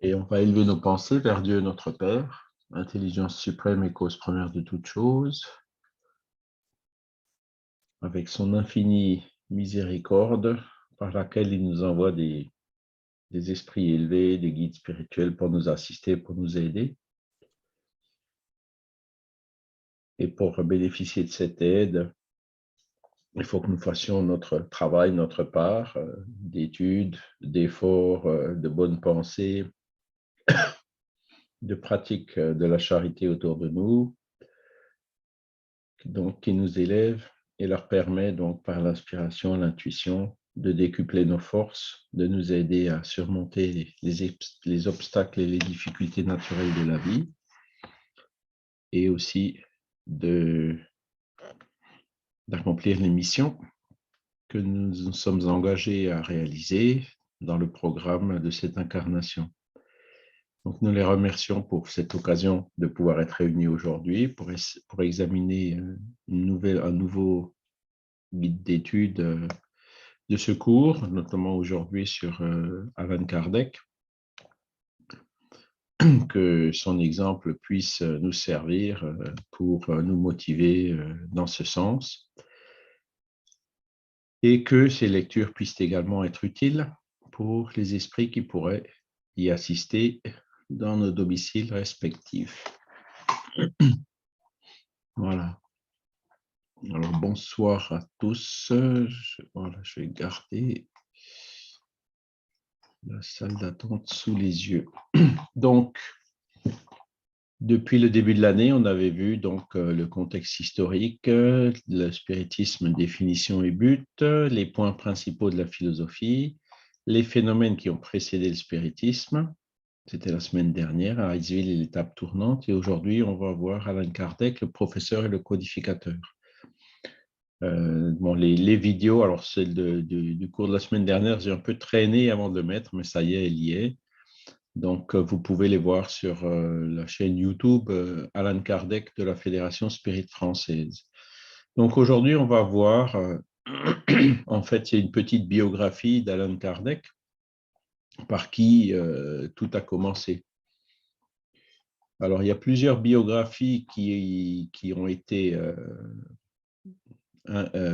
Et on va élever nos pensées vers Dieu notre Père, intelligence suprême et cause première de toutes choses, avec son infinie miséricorde par laquelle il nous envoie des esprits élevés, des guides spirituels pour nous assister, pour nous aider. Et pour bénéficier de cette aide, il faut que nous fassions notre travail, notre part d'études, d'efforts, de bonnes pensées, de pratique de la charité autour de nous, donc qui nous élève et leur permet donc par l'inspiration, l'intuition, de décupler nos forces, de nous aider à surmonter les obstacles et les difficultés naturelles de la vie, et aussi d'accomplir les missions que nous nous sommes engagés à réaliser dans le programme de cette incarnation. Donc, nous les remercions pour cette occasion de pouvoir être réunis aujourd'hui pour examiner un nouveau guide d'études de ce cours, notamment aujourd'hui sur Allan Kardec, que son exemple puisse nous servir pour nous motiver dans ce sens et que ces lectures puissent également être utiles pour les esprits qui pourraient y assister dans nos domiciles respectifs. Voilà. Alors, bonsoir à tous. Je vais garder la salle d'attente sous les yeux. Donc, depuis le début de l'année, on avait vu donc le contexte historique, le spiritisme, définition et but, les points principaux de la philosophie, les phénomènes qui ont précédé le spiritisme. C'était la semaine dernière à Iceville et l'étape tournante. Et aujourd'hui, on va voir Allan Kardec, le professeur et le codificateur. Les vidéos, alors celle du cours de la semaine dernière, j'ai un peu traîné avant de le mettre, mais ça y est, elle y est. Donc, vous pouvez les voir sur la chaîne YouTube Allan Kardec de la Fédération Spirit Française. Donc, aujourd'hui, on va voir, en fait, c'est une petite biographie d'Allan Kardec, par qui tout a commencé. Alors, il y a plusieurs biographies qui ont été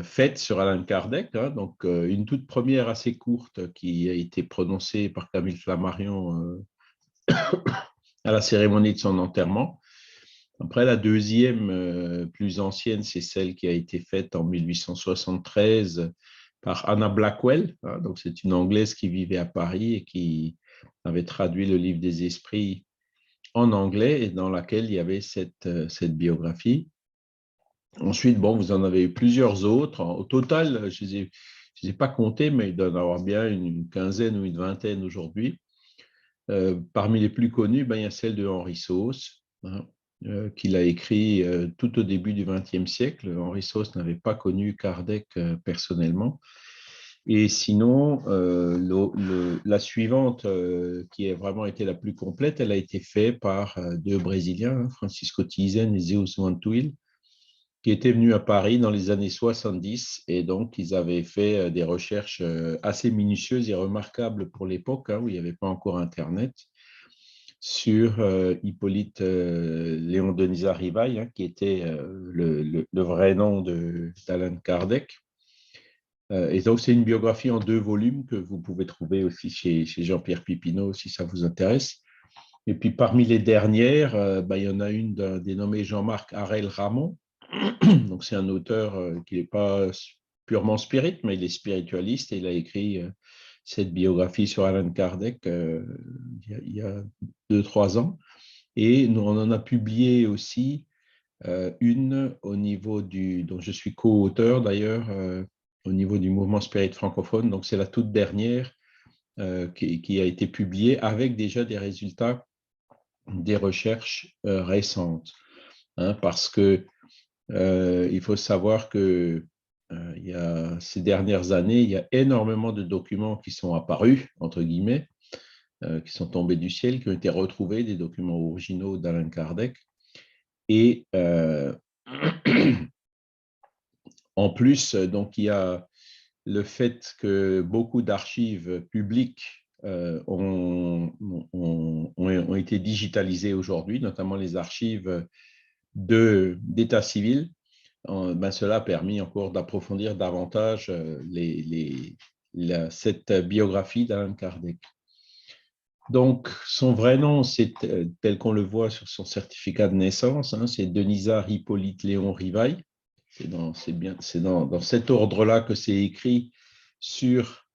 faite sur Allan Kardec, donc une toute première assez courte qui a été prononcée par Camille Flammarion à la cérémonie de son enterrement. Après, la deuxième plus ancienne, c'est celle qui a été faite en 1873 par Anna Blackwell. Donc, c'est une Anglaise qui vivait à Paris et qui avait traduit le livre des esprits en anglais et dans laquelle il y avait cette biographie. Ensuite, bon, vous en avez eu plusieurs autres. Au total, je ne les ai pas comptés, mais il doit y en avoir bien une quinzaine ou une vingtaine aujourd'hui. Parmi les plus connus, il y a celle de Henri Sauce, qu'il a écrit tout au début du XXe siècle. Henri Sauce n'avait pas connu Kardec personnellement. Et sinon, la suivante, qui a vraiment été la plus complète, elle a été faite par deux Brésiliens, Francisco Tizen et Zeus Mantuil, qui étaient venus à Paris dans les années 70 et donc ils avaient fait des recherches assez minutieuses et remarquables pour l'époque, où il n'y avait pas encore Internet, sur Hippolyte Léon Denis Rivail, qui était le vrai nom d'Allan Kardec. Et donc, c'est une biographie en 2 volumes que vous pouvez trouver aussi chez Jean-Pierre Pipineau, si ça vous intéresse. Et puis, parmi les dernières, il y en a une dénommée Jean-Marc Harel Ramon. Donc, c'est un auteur qui n'est pas purement spirit, mais il est spiritualiste et il a écrit cette biographie sur Allan Kardec il y a 2-3 ans. Et nous, on en a publié aussi une au niveau dont je suis co-auteur d'ailleurs, au niveau du mouvement spirit francophone. Donc, c'est la toute dernière qui a été publiée avec déjà des résultats des recherches récentes. Parce que il faut savoir que ces dernières années, il y a énormément de documents qui sont apparus, entre guillemets, qui sont tombés du ciel, qui ont été retrouvés, des documents originaux d'Allan Kardec. Et en plus, donc, il y a le fait que beaucoup d'archives publiques ont été digitalisées aujourd'hui, notamment les archives d'état civil. Cela a permis encore d'approfondir davantage cette biographie d'Alan Kardec. Donc, son vrai nom, c'est tel qu'on le voit sur son certificat de naissance, c'est Denisard Hippolyte Léon Rivail. C'est dans cet ordre-là que c'est écrit sur,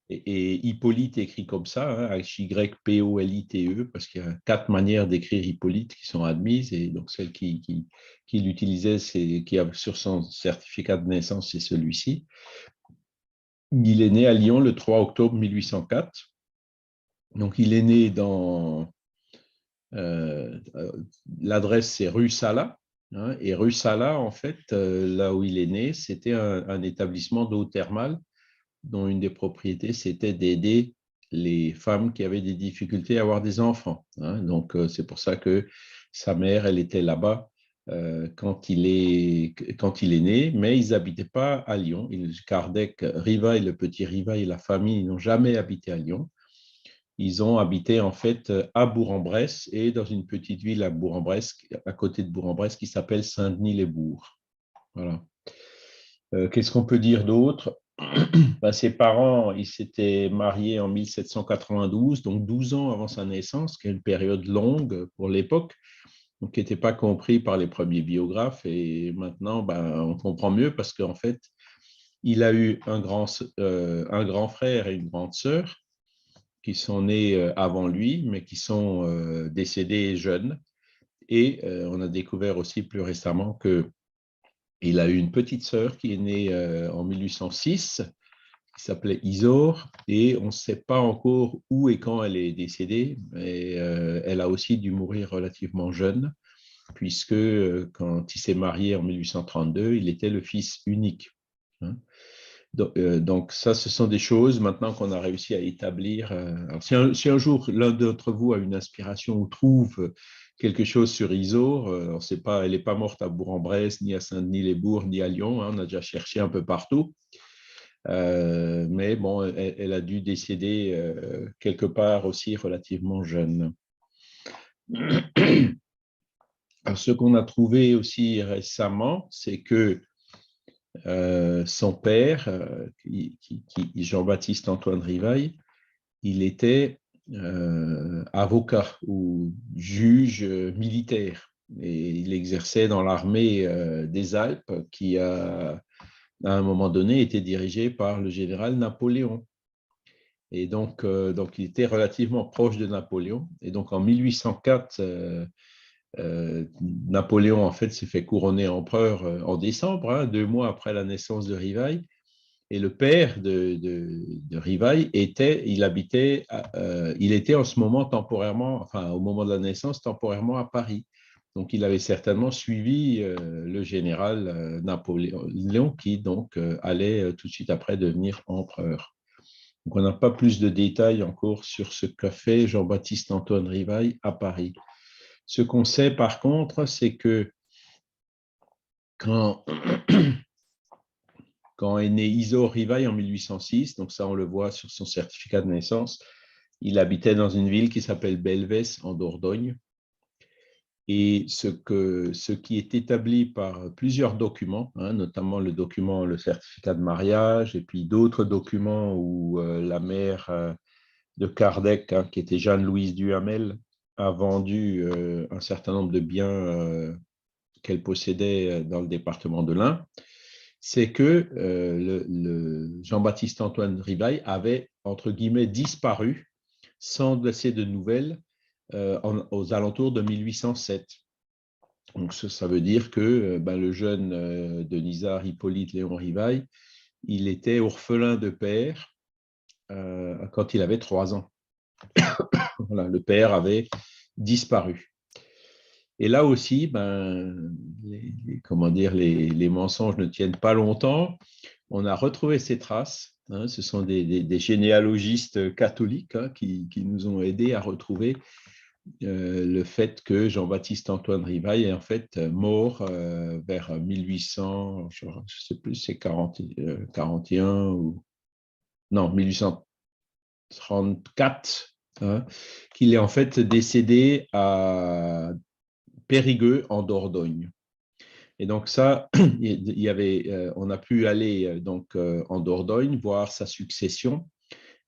et Hippolyte écrit comme ça, H-Y-P-O-L-I-T-E, parce qu'il y a 4 manières d'écrire Hippolyte qui sont admises, et donc celle qui l'utilisait, qui a sur son certificat de naissance, c'est celui-ci. Il est né à Lyon le 3 octobre 1804. Donc, il est né dans... l'adresse, c'est rue Sala. Et rue Sala, en fait, là où il est né, c'était un établissement d'eau thermale dont une des propriétés, c'était d'aider les femmes qui avaient des difficultés à avoir des enfants. Donc, c'est pour ça que sa mère, elle était là-bas quand il est né, mais ils n'habitaient pas à Lyon. Kardec, Rivail, le petit Rivail et la famille n'ont jamais habité à Lyon. Ils ont habité en fait à Bourg-en-Bresse et dans une petite ville à Bourg-en-Bresse, à côté de Bourg-en-Bresse, qui s'appelle Saint-Denis-les-Bourgs. Voilà. Qu'est-ce qu'on peut dire d'autre? Ses parents, ils s'étaient mariés en 1792, donc 12 ans avant sa naissance, qui est une période longue pour l'époque, donc qui n'était pas compris par les premiers biographes. Et maintenant, on comprend mieux parce qu'en fait, il a eu un grand frère et une grande sœur qui sont nés avant lui, mais qui sont décédés jeunes. Et on a découvert aussi plus récemment qu'il a eu une petite sœur qui est née en 1806, qui s'appelait Isor, et on ne sait pas encore où et quand elle est décédée, mais elle a aussi dû mourir relativement jeune, puisque quand il s'est marié en 1832, il était le fils unique. Donc, ça, ce sont des choses maintenant qu'on a réussi à établir. Alors, si un jour l'un d'entre vous a une inspiration ou trouve quelque chose sur Isor, on sait pas, elle n'est pas morte à Bourg-en-Bresse, ni à Saint-Denis-les-Bourgs, ni à Lyon. On a déjà cherché un peu partout. Mais bon, elle a dû décéder quelque part aussi relativement jeune. Alors, ce qu'on a trouvé aussi récemment, c'est que son père, Jean-Baptiste Antoine Rivail, il était avocat ou juge militaire. Et il exerçait dans l'armée des Alpes qui à un moment donné, était dirigée par le général Napoléon. Et donc, il était relativement proche de Napoléon. Et donc, en 1804, Napoléon, en fait, s'est fait couronner empereur en décembre, 2 mois après la naissance de Rivail. Et le père de Rivail il était en ce moment temporairement, enfin, au moment de la naissance, temporairement à Paris. Donc, il avait certainement suivi le général Napoléon, qui donc allait tout de suite après devenir empereur. Donc, on n'a pas plus de détails encore sur ce qu'a fait Jean-Baptiste Antoine Rivail à Paris. Ce qu'on sait par contre, c'est que quand est né Isor Rivail en 1806, donc ça on le voit sur son certificat de naissance, il habitait dans une ville qui s'appelle Belvès en Dordogne. Et ce qui est établi par plusieurs documents, notamment le certificat de mariage, et puis d'autres documents où la mère de Kardec, qui était Jeanne-Louise Duhamel, a vendu un certain nombre de biens qu'elle possédait dans le département de l'Ain, c'est que le Jean-Baptiste Antoine Rivail avait, entre guillemets, disparu sans laisser de nouvelles aux alentours de 1807. Donc, ça veut dire que le jeune Denisard Hippolyte Léon Rivail, il était orphelin de père quand il avait 3 ans. Voilà, le père avait disparu. Et là aussi, les mensonges ne tiennent pas longtemps. On a retrouvé ces traces. Ce sont des généalogistes catholiques qui nous ont aidés à retrouver le fait que Jean-Baptiste Antoine Rivail est en fait mort vers 1800, je ne sais plus, c'est 41 ou... Non, 1800. 1934, hein, qu'il est en fait décédé à Périgueux, en Dordogne. Et donc ça, on a pu aller donc en Dordogne voir sa succession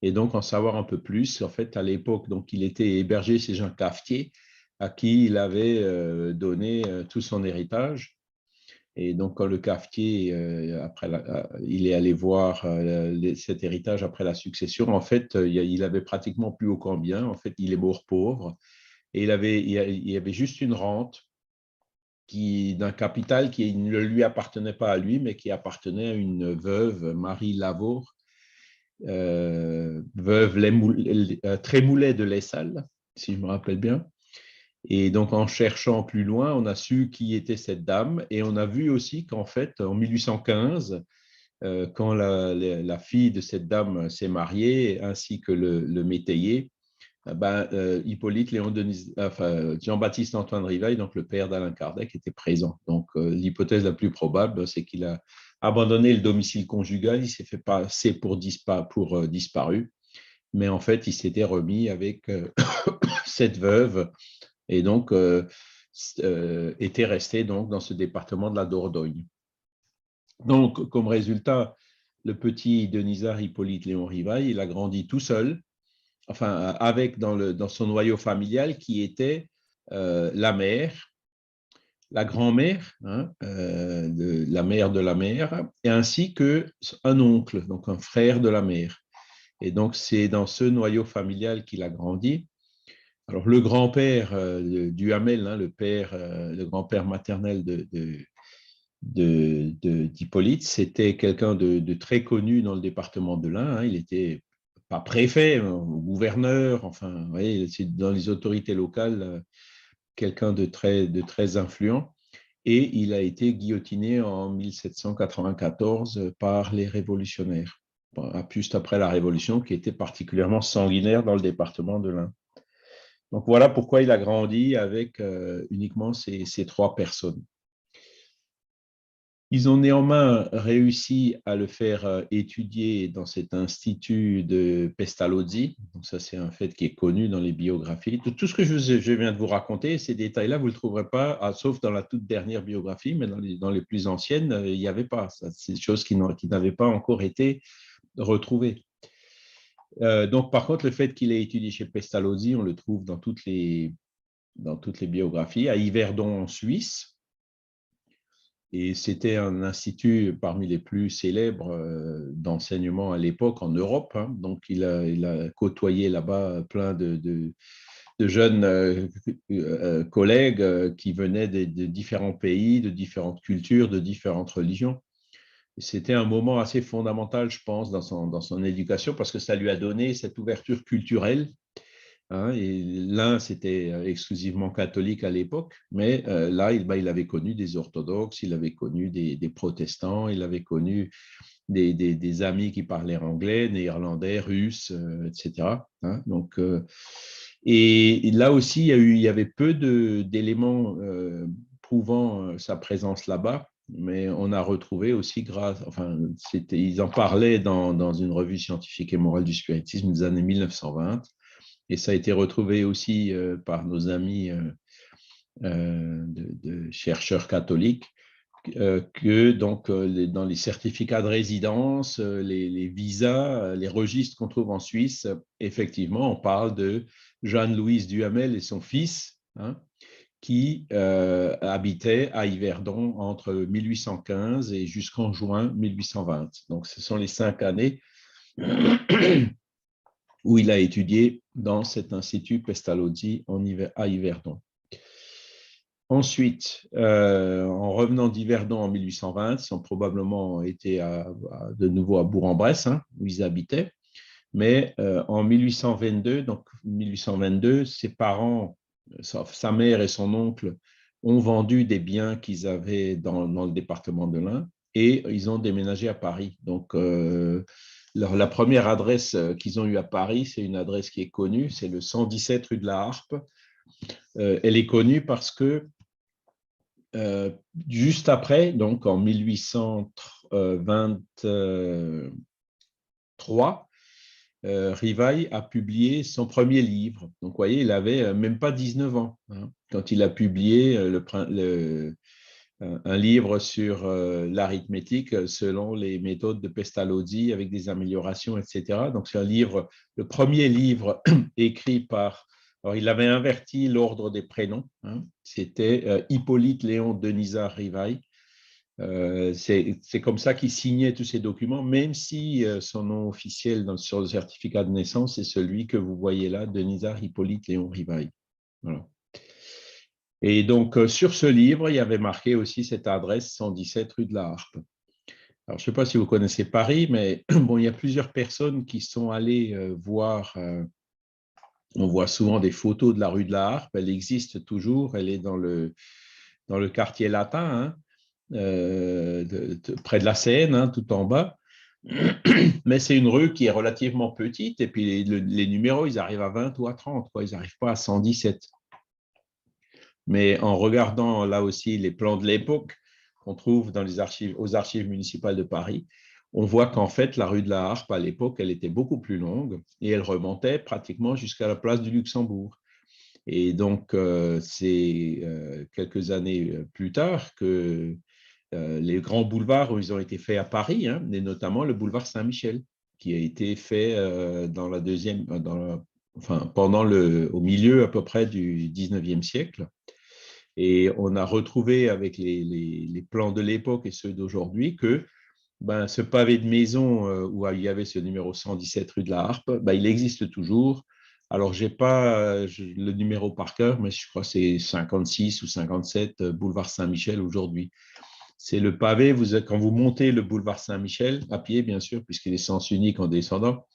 et donc en savoir un peu plus. En fait, à l'époque, donc il était hébergé chez Jean Cafetier, à qui il avait donné tout son héritage. Et donc, quand le cafetier, il est allé voir cet héritage après la succession, en fait, il avait pratiquement plus aucun bien. En fait, il est mort pauvre. Et il y avait juste une rente d'un capital qui ne lui appartenait pas à lui, mais qui appartenait à une veuve, Marie Lavaur, veuve Trémoulet de l'Essal, si je me rappelle bien. Et donc, en cherchant plus loin, on a su qui était cette dame et on a vu aussi qu'en fait, en 1815, quand la fille de cette dame s'est mariée, ainsi que le métayer, Hippolyte Jean-Baptiste Antoine Rivail, donc le père d'Alain Kardec, était présent. Donc, l'hypothèse la plus probable, c'est qu'il a abandonné le domicile conjugal, il s'est fait passer pour disparu, mais en fait, il s'était remis avec cette veuve et donc était resté donc dans ce département de la Dordogne. Donc, comme résultat, le petit Denisard Hippolyte Léon Rivail, il a grandi tout seul, enfin, avec dans son noyau familial qui était la mère, la grand-mère, hein, la mère de la mère, et ainsi qu'un oncle, donc un frère de la mère. Et donc, c'est dans ce noyau familial qu'il a grandi. Alors, le grand-père Duhamel, hein, le grand-père maternel d'Hippolyte, c'était quelqu'un de très connu dans le département de l'Ain. Hein. Il était pas préfet, gouverneur, enfin, vous voyez, c'est dans les autorités locales, quelqu'un de très influent. Et il a été guillotiné en 1794 par les révolutionnaires, juste après la Révolution, qui était particulièrement sanguinaire dans le département de l'Ain. Donc voilà pourquoi il a grandi avec uniquement ces trois personnes. Ils ont néanmoins réussi à le faire étudier dans cet institut de Pestalozzi. Donc ça, c'est un fait qui est connu dans les biographies. Tout ce que je viens de vous raconter, ces détails-là, vous ne le trouverez pas, sauf dans la toute dernière biographie, mais dans les plus anciennes, il n'y avait pas. C'est des choses qui n'avaient pas encore été retrouvées. Donc, par contre, le fait qu'il ait étudié chez Pestalozzi, on le trouve dans toutes les biographies, à Yverdon en Suisse. Et c'était un institut parmi les plus célèbres d'enseignement à l'époque en Europe. Hein. Donc, il a côtoyé là-bas plein de jeunes collègues qui venaient de différents pays, de différentes cultures, de différentes religions. C'était un moment assez fondamental, je pense, dans son éducation parce que ça lui a donné cette ouverture culturelle. Hein, et l'un, c'était exclusivement catholique à l'époque, mais là, il avait connu des orthodoxes, il avait connu des protestants, il avait connu des amis qui parlaient anglais, néerlandais, russe, etc. Hein, donc, et là aussi, il y avait peu d'éléments prouvant sa présence là-bas, mais on a retrouvé aussi ils en parlaient dans une revue scientifique et morale du spiritisme des années 1920. Et ça a été retrouvé aussi par nos amis de chercheurs catholiques, que donc, dans les certificats de résidence, les visas, les registres qu'on trouve en Suisse, effectivement, on parle de Jeanne-Louise Duhamel et son fils, hein, qui habitaient à Yverdon entre 1815 et jusqu'en juin 1820. Donc, ce sont les 5 années où il a étudié dans cet institut Pestalozzi à Yverdon. Ensuite, en revenant d'Yverdon en 1820, ils ont probablement été de nouveau à Bourg-en-Bresse, hein, où ils habitaient. Mais en 1822, donc 1822, ses parents, sa mère et son oncle, ont vendu des biens qu'ils avaient dans le département de l'Ain et ils ont déménagé à Paris. Donc, la première adresse qu'ils ont eue à Paris, c'est une adresse qui est connue, c'est le 117 rue de la Harpe. Elle est connue parce que juste après, donc en 1823, Rivail a publié son premier livre. Donc, vous voyez, il n'avait même pas 19 ans hein, quand il a publié un livre sur l'arithmétique selon les méthodes de Pestalozzi avec des améliorations, etc. Donc, c'est un livre, le premier livre écrit par… Alors, il avait inverti l'ordre des prénoms. Hein, c'était Hippolyte Léon Denisard Rivail. C'est comme ça qu'il signait tous ces documents, même si son nom officiel sur le certificat de naissance est celui que vous voyez là, Denisard Hippolyte Léon Rivail. Voilà. Et donc, sur ce livre, il y avait marqué aussi cette adresse 117 rue de la Harpe. Alors, je ne sais pas si vous connaissez Paris, mais bon, il y a plusieurs personnes qui sont allées voir. On voit souvent des photos de la rue de la Harpe. Elle existe toujours. Elle est dans le quartier latin, hein, près de la Seine, hein, tout en bas. Mais c'est une rue qui est relativement petite. Et puis, les numéros, ils arrivent à 20 ou à 30. Quoi. Ils n'arrivent pas à 117. Mais en regardant là aussi les plans de l'époque qu'on trouve dans les archives, aux archives municipales de Paris, on voit qu'en fait, la rue de la Harpe, à l'époque, elle était beaucoup plus longue et elle remontait pratiquement jusqu'à la place du Luxembourg. Et donc, c'est quelques années plus tard que les grands boulevards où ils ont été faits à Paris, hein, et notamment le boulevard Saint-Michel, qui a été fait dans la deuxième, enfin, au milieu à peu près du 19e siècle. Et on a retrouvé avec les plans de l'époque et ceux d'aujourd'hui que ce pavé de maison où il y avait ce numéro 117 rue de la Harpe, il existe toujours. Alors, je n'ai pas le numéro par cœur, mais je crois que c'est 56 ou 57 boulevard Saint-Michel aujourd'hui. C'est le pavé, quand vous montez le boulevard Saint-Michel, à pied bien sûr, puisqu'il est sens unique en descendant,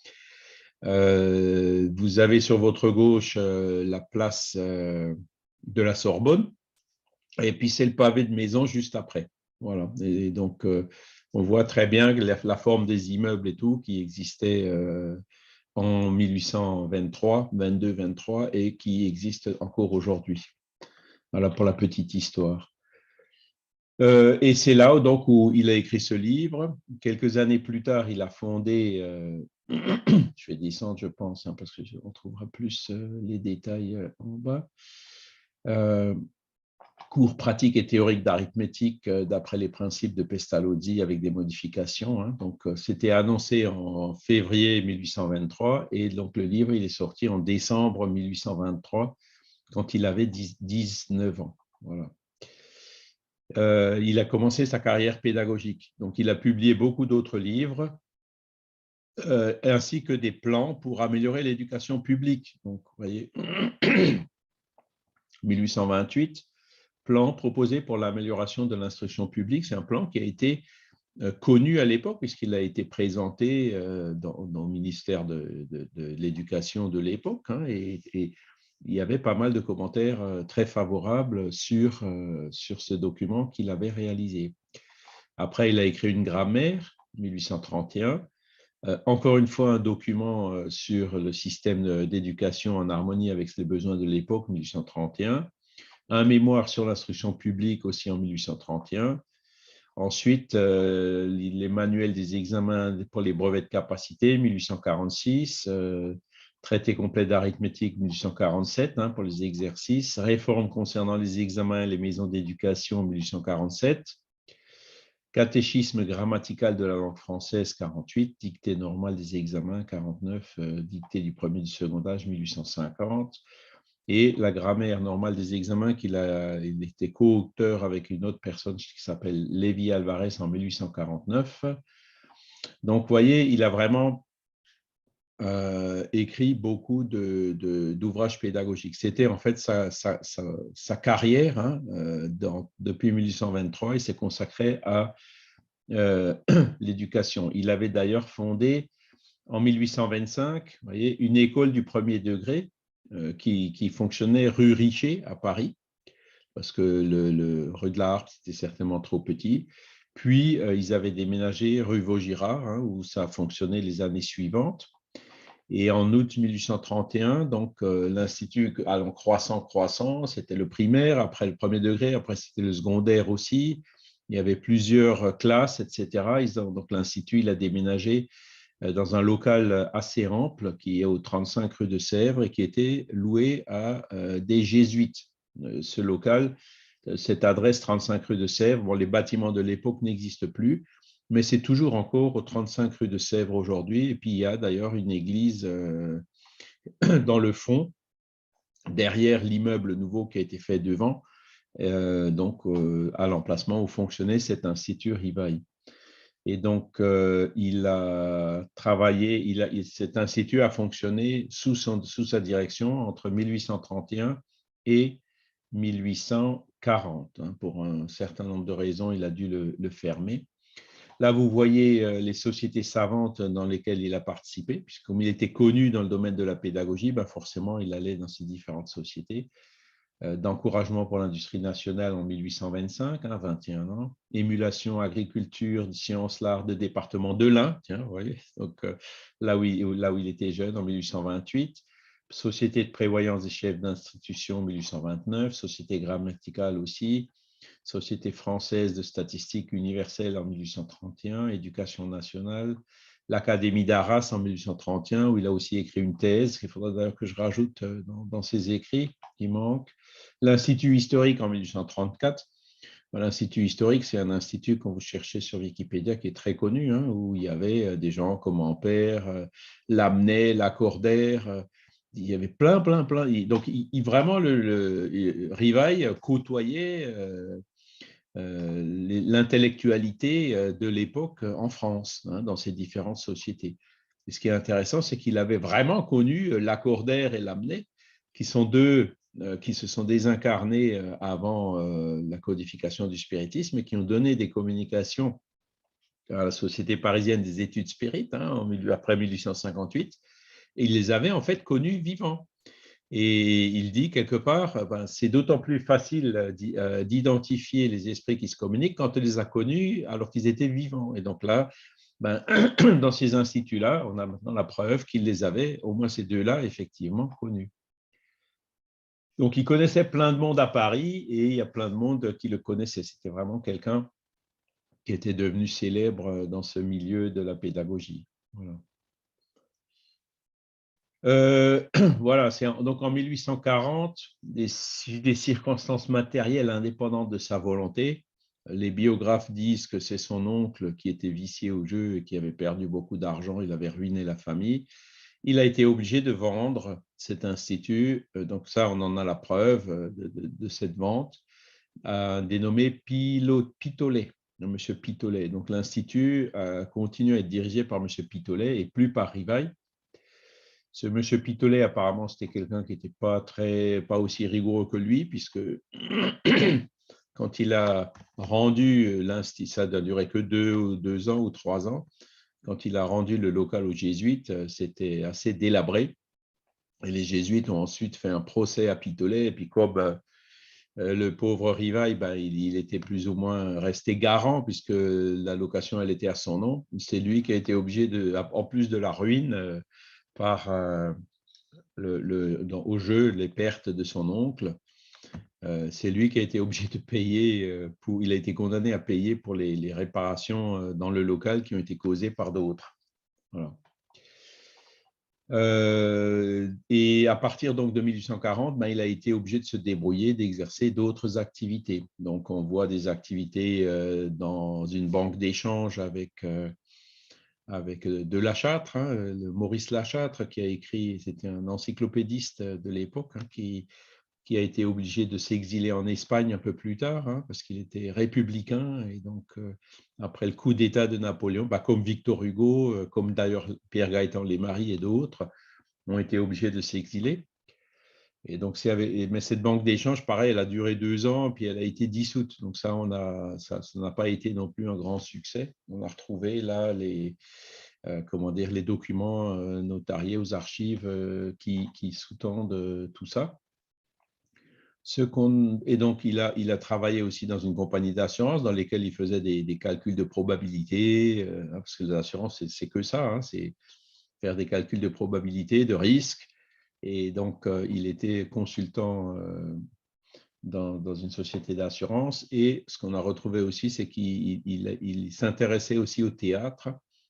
vous avez sur votre gauche la place de la Sorbonne, et puis c'est le pavé de maison juste après. Voilà. Et donc, on voit très bien la forme des immeubles et tout qui existaient en 1823, 22, 23 et qui existent encore aujourd'hui. Voilà pour la petite histoire. Et c'est là donc où il a écrit ce livre. Quelques années plus tard, il a fondé, je vais descendre, je pense, hein, parce qu'on trouvera plus les détails en bas. Cours pratiques et théoriques d'arithmétique d'après les principes de Pestalozzi avec des modifications. Hein. Donc, c'était annoncé en février 1823 et donc le livre il est sorti en décembre 1823 quand il avait 19 ans. Voilà. Il a commencé sa carrière pédagogique. Donc, il a publié beaucoup d'autres livres ainsi que des plans pour améliorer l'éducation publique. Donc, vous voyez, 1828, plan proposé pour l'amélioration de l'instruction publique. C'est un plan qui a été connu à l'époque puisqu'il a été présenté dans le ministère de l'Éducation de l'époque hein, et il y avait pas mal de commentaires très favorables sur ce document qu'il avait réalisé. Après, il a écrit une grammaire, 1831. Encore une fois, un document sur le système d'éducation en harmonie avec les besoins de l'époque, 1831. Un mémoire sur l'instruction publique aussi en 1831. Ensuite, les manuels des examens pour les brevets de capacité, 1846. Traité complet d'arithmétique, 1847, hein, pour les exercices. Réforme concernant les examens et les maisons d'éducation, 1847. Catéchisme grammatical de la langue française, 48. Dictée normale des examens, 49. Dictée du premier et du second âge, 1850. Et la grammaire normale des examens il était co-auteur avec une autre personne qui s'appelle Lévi Alvarez en 1849. Donc, vous voyez, il a vraiment écrit beaucoup d'ouvrages pédagogiques. C'était en fait sa carrière hein, depuis 1823. Il s'est consacré à l'éducation. Il avait d'ailleurs fondé en 1825 vous voyez, une école du premier degré qui fonctionnait rue Richer à Paris, parce que le rue de la Harpe, c'était certainement trop petit. Puis, ils avaient déménagé rue Vaugirard, hein, où ça fonctionnait les années suivantes. Et en août 1831, donc l'Institut, allant croissant, c'était le primaire, après le premier degré, après c'était le secondaire aussi. Il y avait plusieurs classes, etc. Donc l'Institut, il a déménagé dans un local assez ample qui est au 35 rue de Sèvres et qui était loué à des jésuites. Ce local, cette adresse 35 rue de Sèvres, bon, les bâtiments de l'époque n'existent plus, mais c'est toujours encore au 35 rue de Sèvres aujourd'hui. Et puis, il y a d'ailleurs une église dans le fond, derrière l'immeuble nouveau qui a été fait devant, donc à l'emplacement où fonctionnait cet institut Rivail. Et donc, il a travaillé, cet institut a fonctionné sous sa direction entre 1831 et 1840. Pour un certain nombre de raisons, il a dû le fermer. Là, vous voyez les sociétés savantes dans lesquelles il a participé, puisque comme il était connu dans le domaine de la pédagogie, ben forcément, il allait dans ces différentes sociétés. D'encouragement pour l'industrie nationale en 1825, 21 ans. Émulation, agriculture, sciences, l'art de département de l'Ain, tiens, vous voyez, donc là où il était jeune, en 1828. Société de prévoyance des chefs d'institution, 1829. Société grammaticale aussi. Société française de statistique universelle en 1831, Éducation nationale, l'Académie d'Arras en 1831, où il a aussi écrit une thèse, il faudra d'ailleurs que je rajoute dans ses écrits, qui manquent. L'Institut historique en 1834. L'Institut historique, c'est un institut, quand vous cherchez sur Wikipédia, qui est très connu, hein, où il y avait des gens comme Ampère, Lamennais, Lacordaire, il y avait plein. Donc, vraiment, Rivail côtoyait l'intellectualité de l'époque en France, hein, dans ces différentes sociétés. Et ce qui est intéressant, c'est qu'il avait vraiment connu Lacordaire et Lamennais, qui sont deux qui se sont désincarnés avant la codification du spiritisme et qui ont donné des communications à la Société parisienne des études spirites, hein, après 1858, et il les avait en fait connus vivants. Et il dit quelque part, ben, c'est d'autant plus facile d'identifier les esprits qui se communiquent quand on les a connus alors qu'ils étaient vivants. Et donc là, ben, dans ces instituts-là, on a maintenant la preuve qu'il les avait, au moins ces deux-là, effectivement connus. Donc, il connaissait plein de monde à Paris et il y a plein de monde qui le connaissait. C'était vraiment quelqu'un qui était devenu célèbre dans ce milieu de la pédagogie. Voilà. Voilà, donc en 1840, des circonstances matérielles indépendantes de sa volonté. Les biographes disent que c'est son oncle qui était vicié au jeu et qui avait perdu beaucoup d'argent, il avait ruiné la famille. Il a été obligé de vendre cet institut, donc ça, on en a la preuve de cette vente, dénommé Pitolet, M. Pitolet. Donc l'institut continue à être dirigé par M. Pitolet et plus par Rivail. Ce M. Pitolet, apparemment, c'était quelqu'un qui n'était pas aussi rigoureux que lui, puisque quand il a rendu l'institut, ça n'a duré que 2 ans ou 3 ans, quand il a rendu le local aux jésuites, c'était assez délabré. Et les jésuites ont ensuite fait un procès à Pitolet. Et puis comme le pauvre Rivail, il était plus ou moins resté garant, puisque la location, elle était à son nom. C'est lui qui a été obligé, en plus de la ruine, par au jeu les pertes de son oncle. C'est lui qui a été obligé de payer, il a été condamné à payer pour les réparations dans le local qui ont été causées par d'autres. Voilà. Et à partir donc de 1840, il a été obligé de se débrouiller, d'exercer d'autres activités. Donc on voit des activités dans une banque d'échange avec de Lachâtre, hein, le Maurice Lachâtre qui a écrit, c'était un encyclopédiste de l'époque, hein, qui a été obligé de s'exiler en Espagne un peu plus tard, hein, parce qu'il était républicain. Et donc, après le coup d'État de Napoléon, comme Victor Hugo, comme d'ailleurs Pierre Gaëtan Lesmarie et d'autres, ont été obligés de s'exiler. Et donc, mais cette banque d'échange, pareil, elle a duré 2 ans, puis elle a été dissoute. Donc ça n'a pas été non plus un grand succès. On a retrouvé là les documents notariés aux archives qui sous-tendent tout ça. Et donc, il a travaillé aussi dans une compagnie d'assurance dans lesquelles il faisait des calculs de probabilité, parce que les assurances, c'est que ça, hein, c'est faire des calculs de probabilité, de risque. Et donc, il était consultant dans une société d'assurance. Et ce qu'on a retrouvé aussi, c'est qu'il s'intéressait aussi au théâtre.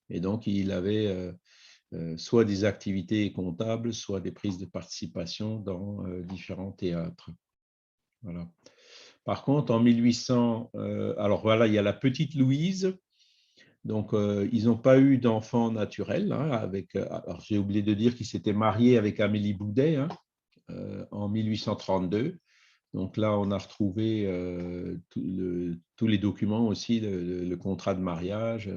Et donc, il avait soit des activités comptables, soit des prises de participation dans différents théâtres. Voilà. Par contre, en 1800, alors voilà, il y a la petite Louise. Donc, ils n'ont pas eu d'enfant naturel. Hein, alors, j'ai oublié de dire qu'ils s'étaient mariés avec Amélie Boudet, hein, en 1832. Donc là, on a retrouvé tous les documents aussi, le contrat de mariage.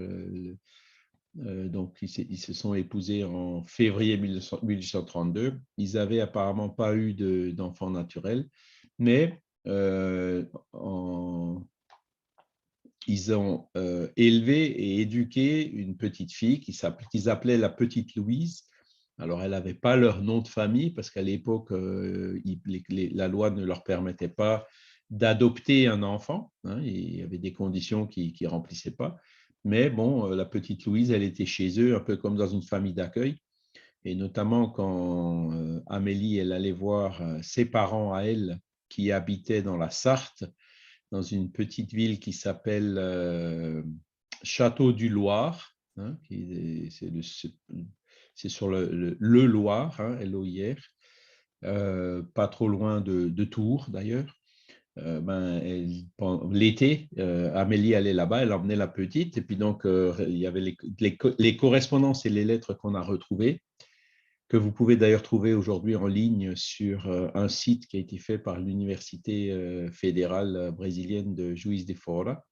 Donc, ils se sont épousés en février 1832. Ils n'avaient apparemment pas eu d'enfant naturel, mais ils ont élevé et éduqué une petite fille qu'ils appelaient la petite Louise. Alors, elle n'avait pas leur nom de famille parce qu'à l'époque, la loi ne leur permettait pas d'adopter un enfant. Hein, il y avait des conditions qui ne remplissaient pas. Mais bon, la petite Louise, elle était chez eux, un peu comme dans une famille d'accueil. Et notamment quand Amélie, elle allait voir ses parents à elle qui habitaient dans la Sarthe, dans une petite ville qui s'appelle Château du Loir. Hein, c'est sur le Loir, hein, L-O-I-R, pas trop loin de Tours d'ailleurs. L'été, Amélie allait là-bas, elle emmenait la petite, et puis donc il y avait les correspondances et les lettres qu'on a retrouvées, que vous pouvez d'ailleurs trouver aujourd'hui en ligne sur un site qui a été fait par l'Université fédérale brésilienne de Juiz de Fora,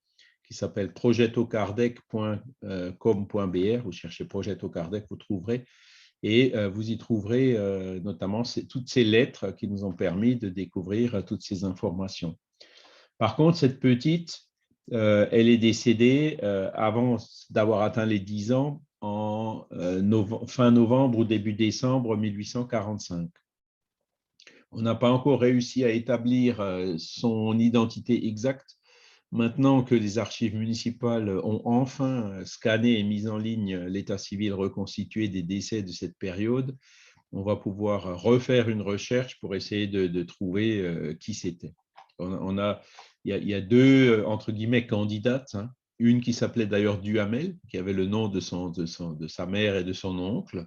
qui s'appelle projetocardec.com.br. Vous cherchez Projeto Kardec, vous trouverez. Et vous y trouverez notamment toutes ces lettres qui nous ont permis de découvrir toutes ces informations. Par contre, cette petite, elle est décédée avant d'avoir atteint les 10 ans, en fin novembre ou début décembre 1845. On n'a pas encore réussi à établir son identité exacte. Maintenant que les archives municipales ont enfin scanné et mis en ligne l'état civil reconstitué des décès de cette période, on va pouvoir refaire une recherche pour essayer de trouver qui c'était. Il y a deux, entre guillemets, candidates. Hein. Une qui s'appelait d'ailleurs Duhamel, qui avait le nom de sa mère et de son oncle.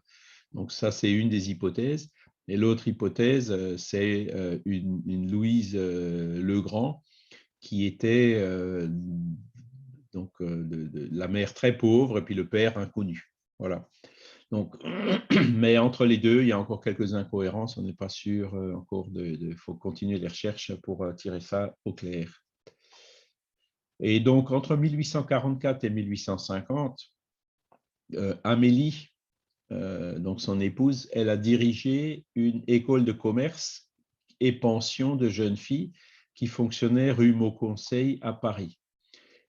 Donc ça, c'est une des hypothèses. Et l'autre hypothèse, c'est une Louise Legrand, qui était la mère très pauvre et puis le père inconnu. Voilà. Donc, mais entre les deux, il y a encore quelques incohérences. On n'est pas sûr encore. Il faut continuer les recherches pour tirer ça au clair. Et donc, entre 1844 et 1850, Amélie, donc son épouse, elle a dirigé une école de commerce et pension de jeunes filles qui fonctionnait rue Mauconseil à Paris.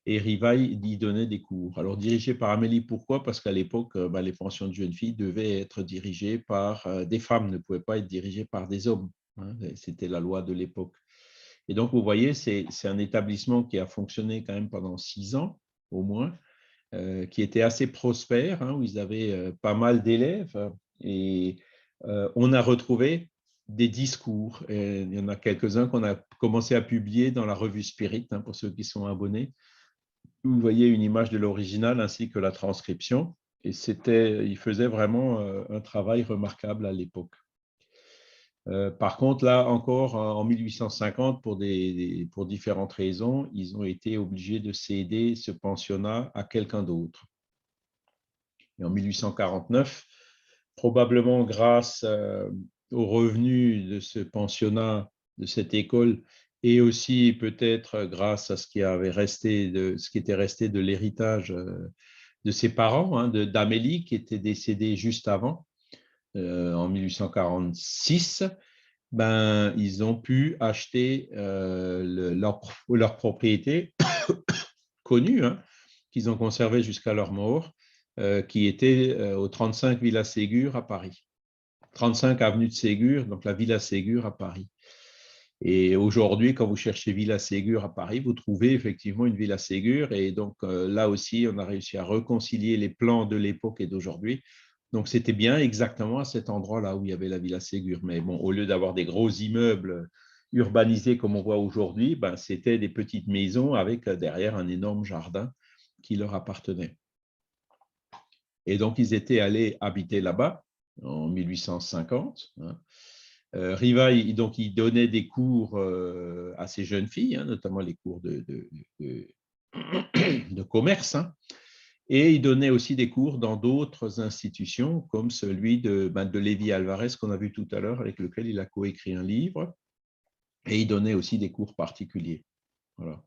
Et Rivail y donnait des cours. Alors, dirigé par Amélie, pourquoi? Parce qu'à l'époque, les pensions de jeunes filles devaient être dirigées par des femmes, ne pouvaient pas être dirigées par des hommes. Hein, c'était la loi de l'époque. Et donc, vous voyez, c'est un établissement qui a fonctionné quand même pendant 6 ans, au moins, qui était assez prospère, hein, où ils avaient pas mal d'élèves. Et on a retrouvé des discours. Et il y en a quelques-uns qu'on a commencé à publier dans la revue Spirit, hein, pour ceux qui sont abonnés. Vous voyez une image de l'original ainsi que la transcription. Et il faisait vraiment un travail remarquable à l'époque. Par contre, là encore, en 1850, pour différentes raisons, ils ont été obligés de céder ce pensionnat à quelqu'un d'autre. Et en 1849, probablement grâce aux revenus de ce pensionnat, de cette école, et aussi peut-être grâce à ce qui était resté de l'héritage de ses parents, hein, d'Amélie, qui était décédée juste avant, en 1846, ils ont pu acheter leur propriété connue, hein, qu'ils ont conservée jusqu'à leur mort, qui était au 35 Villa Ségur à Paris. 35 avenue de Ségur, donc la Villa Ségur à Paris. Et aujourd'hui, quand vous cherchez Villa Ségur à Paris, vous trouvez effectivement une Villa Ségur. Et donc là aussi, on a réussi à réconcilier les plans de l'époque et d'aujourd'hui. Donc c'était bien exactement à cet endroit-là où il y avait la Villa Ségur. Mais bon, au lieu d'avoir des gros immeubles urbanisés comme on voit aujourd'hui, c'était des petites maisons avec derrière un énorme jardin qui leur appartenait. Et donc, ils étaient allés habiter là-bas en 1850. Rivail, donc, il donnait des cours à ces jeunes filles, notamment les cours de commerce. Et il donnait aussi des cours dans d'autres institutions, comme celui de Lévi Alvarez, qu'on a vu tout à l'heure, avec lequel il a coécrit un livre. Et il donnait aussi des cours particuliers. Voilà.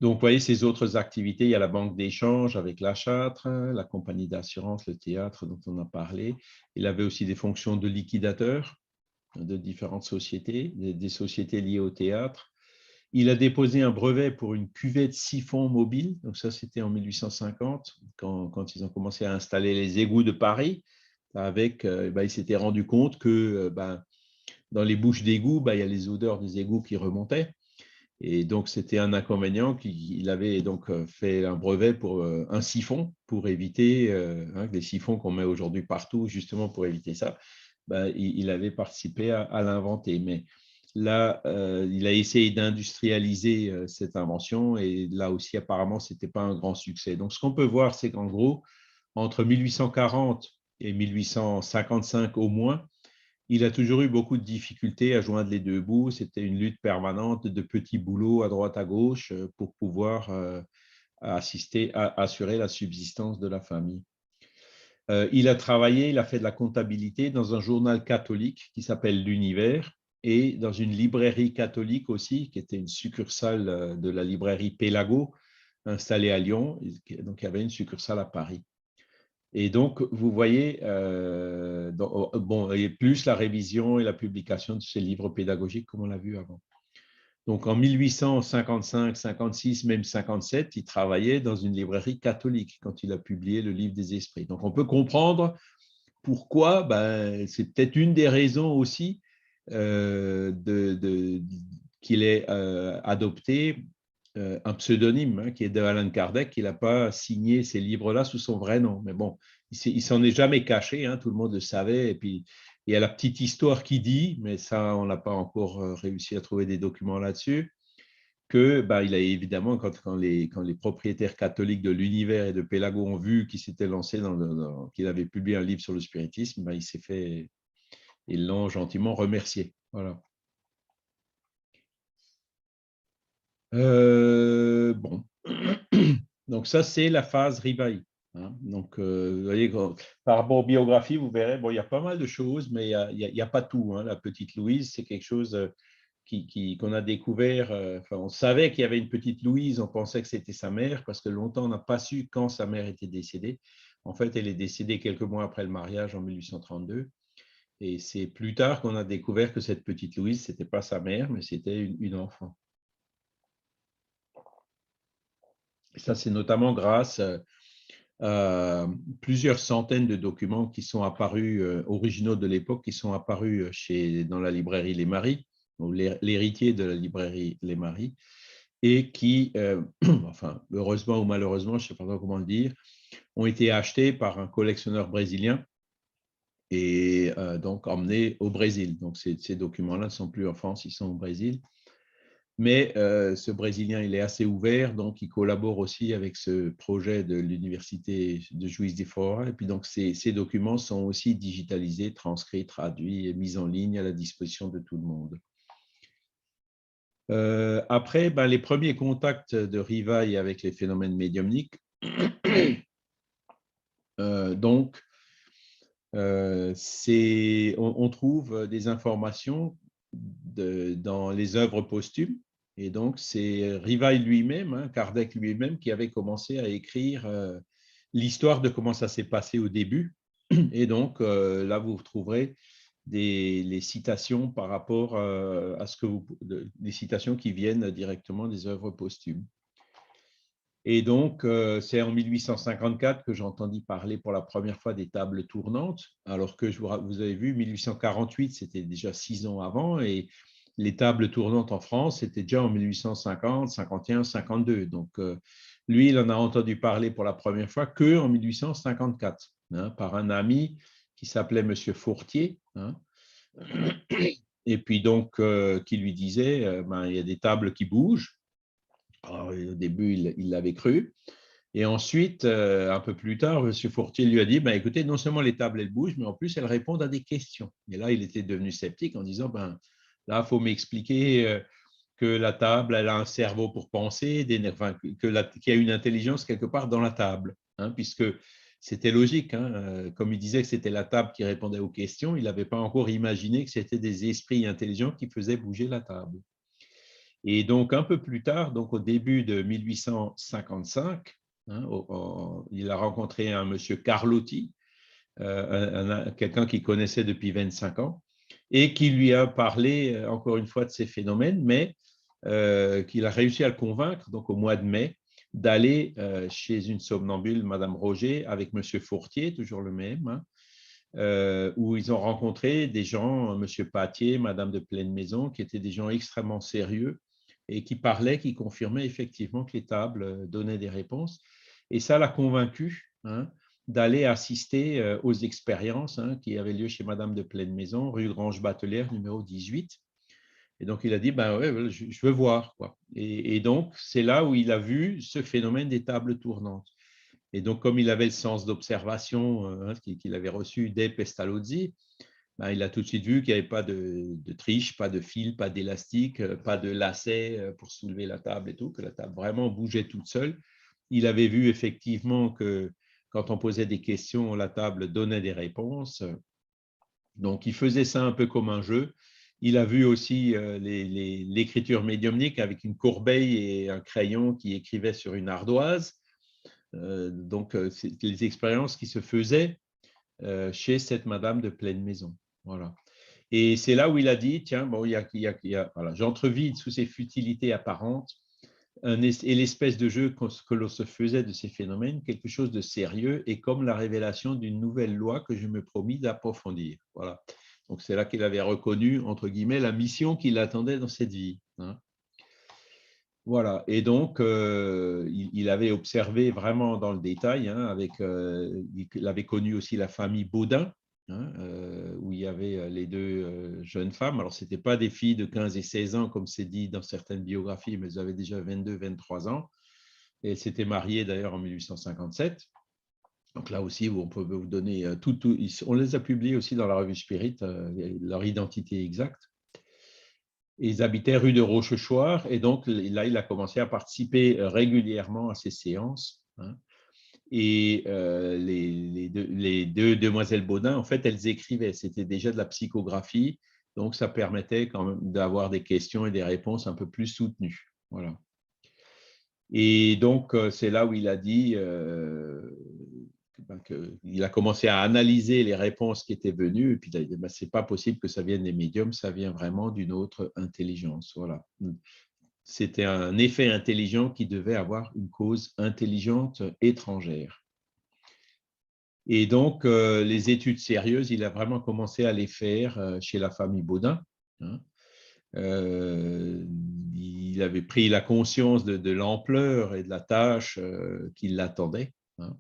Donc, vous voyez, ces autres activités, il y a la banque d'échange avec la Châtre, la compagnie d'assurance, le théâtre dont on a parlé. Il avait aussi des fonctions de liquidateur de différentes sociétés, des sociétés liées au théâtre. Il a déposé un brevet pour une cuvette siphon mobile. Donc ça, c'était en 1850, quand ils ont commencé à installer les égouts de Paris. Il s'était rendu compte que dans les bouches d'égouts, il y a les odeurs des égouts qui remontaient. Et donc, c'était un inconvénient qu'il avait donc fait un brevet pour un siphon pour éviter les siphons qu'on met aujourd'hui partout, justement pour éviter ça. Il avait participé à l'inventer. Mais là, il a essayé d'industrialiser cette invention et là aussi, apparemment, ce n'était pas un grand succès. Donc, ce qu'on peut voir, c'est qu'en gros, entre 1840 et 1855 au moins, il a toujours eu beaucoup de difficultés à joindre les deux bouts. C'était une lutte permanente de petits boulots à droite à gauche pour pouvoir assurer la subsistance de la famille. Il a travaillé, il a fait de la comptabilité dans un journal catholique qui s'appelle L'Univers et dans une librairie catholique aussi, qui était une succursale de la librairie Pélago, installée à Lyon. Donc, il y avait une succursale à Paris. Et donc, vous voyez, et plus la révision et la publication de ces livres pédagogiques, comme on l'a vu avant. Donc, en 1855, 56, même 57, il travaillait dans une librairie catholique quand il a publié le Livre des Esprits. Donc, on peut comprendre pourquoi, c'est peut-être une des raisons aussi qu'il ait adopté un pseudonyme qui est de Allan Kardec. Il n'a pas signé ces livres-là sous son vrai nom. Mais bon, il s'en est jamais caché, tout le monde le savait. Et puis, il y a la petite histoire qui dit, mais ça, on n'a pas encore réussi à trouver des documents là-dessus, que il a évidemment, quand les propriétaires catholiques de l'Univers et de Pélago ont vu qu'il s'était lancé qu'il avait publié un livre sur le spiritisme, ils l'ont gentiment remercié. Voilà. Bon. Donc ça, c'est la phase Rivail. Donc, vous voyez, par rapport aux biographies, vous verrez, il y a pas mal de choses, mais il n'y a pas tout. La petite Louise, c'est quelque chose qu'on a découvert. On savait qu'il y avait une petite Louise, on pensait que c'était sa mère, parce que longtemps, on n'a pas su quand sa mère était décédée. En fait, elle est décédée quelques mois après le mariage, en 1832. Et c'est plus tard qu'on a découvert que cette petite Louise, ce n'était pas sa mère, mais c'était une enfant. Et ça, c'est notamment grâce à plusieurs centaines de documents qui sont apparus, originaux de l'époque, qui sont apparus dans la librairie Les Maris, l'héritier de la librairie Les Maris, et qui, enfin, heureusement ou malheureusement, je ne sais pas comment le dire, ont été achetés par un collectionneur brésilien et donc emmenés au Brésil. Donc, ces documents-là ne sont plus en France, ils sont au Brésil. Mais ce Brésilien, il est assez ouvert, donc il collabore aussi avec ce projet de l'Université de Juiz de Fora. Et puis donc, ces documents sont aussi digitalisés, transcrits, traduits et mis en ligne à la disposition de tout le monde. Après, les premiers contacts de Rivail avec les phénomènes médiumniques, donc, on trouve des informations dans les œuvres posthumes. Et donc, c'est Rivail lui-même, Kardec lui-même, qui avait commencé à écrire l'histoire de comment ça s'est passé au début. Et donc, là, vous trouverez les citations par rapport à des citations qui viennent directement des œuvres posthumes. Et donc, c'est en 1854 que j'ai entendu parler pour la première fois des tables tournantes, alors que vous avez vu, 1848, c'était déjà 6 ans avant, et les tables tournantes en France, c'était déjà en 1850, 51, 52. Donc, lui, il en a entendu parler pour la première fois qu'en 1854, par un ami qui s'appelait Monsieur Fourtier, et puis donc, qui lui disait, il y a des tables qui bougent. Alors, au début, il l'avait cru. Et ensuite, un peu plus tard, M. Fortier lui a dit, ben, écoutez, non seulement les tables, elles bougent, mais en plus, elles répondent à des questions. Et là, il était devenu sceptique en disant, ben, là, il faut m'expliquer que la table, elle a un cerveau pour penser, qu'il y a une intelligence quelque part dans la table, hein, puisque c'était logique. Hein, comme il disait que c'était la table qui répondait aux questions, il n'avait pas encore imaginé que c'était des esprits intelligents qui faisaient bouger la table. Et donc, un peu plus tard, donc au début de 1855, hein, il a rencontré un monsieur Carlotti, quelqu'un qu'il connaissait depuis 25 ans, et qui lui a parlé, encore une fois, de ces phénomènes, mais qu'il a réussi à le convaincre, donc au mois de mai, d'aller chez une somnambule, Madame Roger, avec Monsieur Fortier, toujours le même, hein, où ils ont rencontré des gens, Monsieur Patier, Madame de Pleine Maison, qui étaient des gens extrêmement sérieux et qui parlaient, qui confirmaient effectivement que les tables donnaient des réponses. Et ça l'a convaincu, hein, d'aller assister aux expériences, hein, qui avaient lieu chez Madame de Pleine Maison, rue Grange-Batelière, numéro 18. Et donc, il a dit, ben ouais, je veux voir, quoi. Et donc, c'est là où il a vu ce phénomène des tables tournantes. Et donc, comme il avait le sens d'observation hein, qu'il avait reçu dès Pestalozzi, ben, il a tout de suite vu qu'il n'y avait pas de triche, pas de fil, pas d'élastique, pas de lacet pour soulever la table et tout, que la table vraiment bougeait toute seule. Il avait vu effectivement que quand on posait des questions, la table donnait des réponses. Donc, il faisait ça un peu comme un jeu. Il a vu aussi l'écriture médiumnique avec une corbeille et un crayon qui écrivait sur une ardoise. Donc, c'est les expériences qui se faisaient chez cette madame de Pleine Maison. Voilà. Et c'est là où il a dit, tiens, bon, voilà, j'entrevide sous ces futilités apparentes et l'espèce de jeu que l'on se faisait de ces phénomènes, quelque chose de sérieux et comme la révélation d'une nouvelle loi que je me promis d'approfondir. Voilà. Donc, c'est là qu'il avait reconnu, entre guillemets, la mission qui l'attendait dans cette vie. Hein. Voilà. Et donc, il avait observé vraiment dans le détail, hein, il avait connu aussi la famille Baudin, hein, où il y avait les deux jeunes femmes. Alors, ce n'étaient pas des filles de 15 et 16 ans, comme c'est dit dans certaines biographies, mais elles avaient déjà 22, 23 ans. Et elles s'étaient mariées d'ailleurs en 1857. Donc là aussi, on peut vous donner on les a publiés aussi dans la revue Spirit, leur identité exacte. Ils habitaient rue de Rochechouart et donc là, il a commencé à participer régulièrement à ces séances. Hein. Et les deux demoiselles Baudin, en fait, elles écrivaient. C'était déjà de la psychographie, donc ça permettait quand même d'avoir des questions et des réponses un peu plus soutenues. Voilà. Et donc, c'est là où il a dit qu'il a commencé à analyser les réponses qui étaient venues, et puis il a dit, ben, c'est pas possible que ça vienne des médiums, ça vient vraiment d'une autre intelligence. Voilà. C'était un effet intelligent qui devait avoir une cause intelligente étrangère. Et donc, les études sérieuses, il a vraiment commencé à les faire chez la famille Baudin. Hein. Il avait pris la conscience de l'ampleur et de la tâche qui l'attendait. Hein.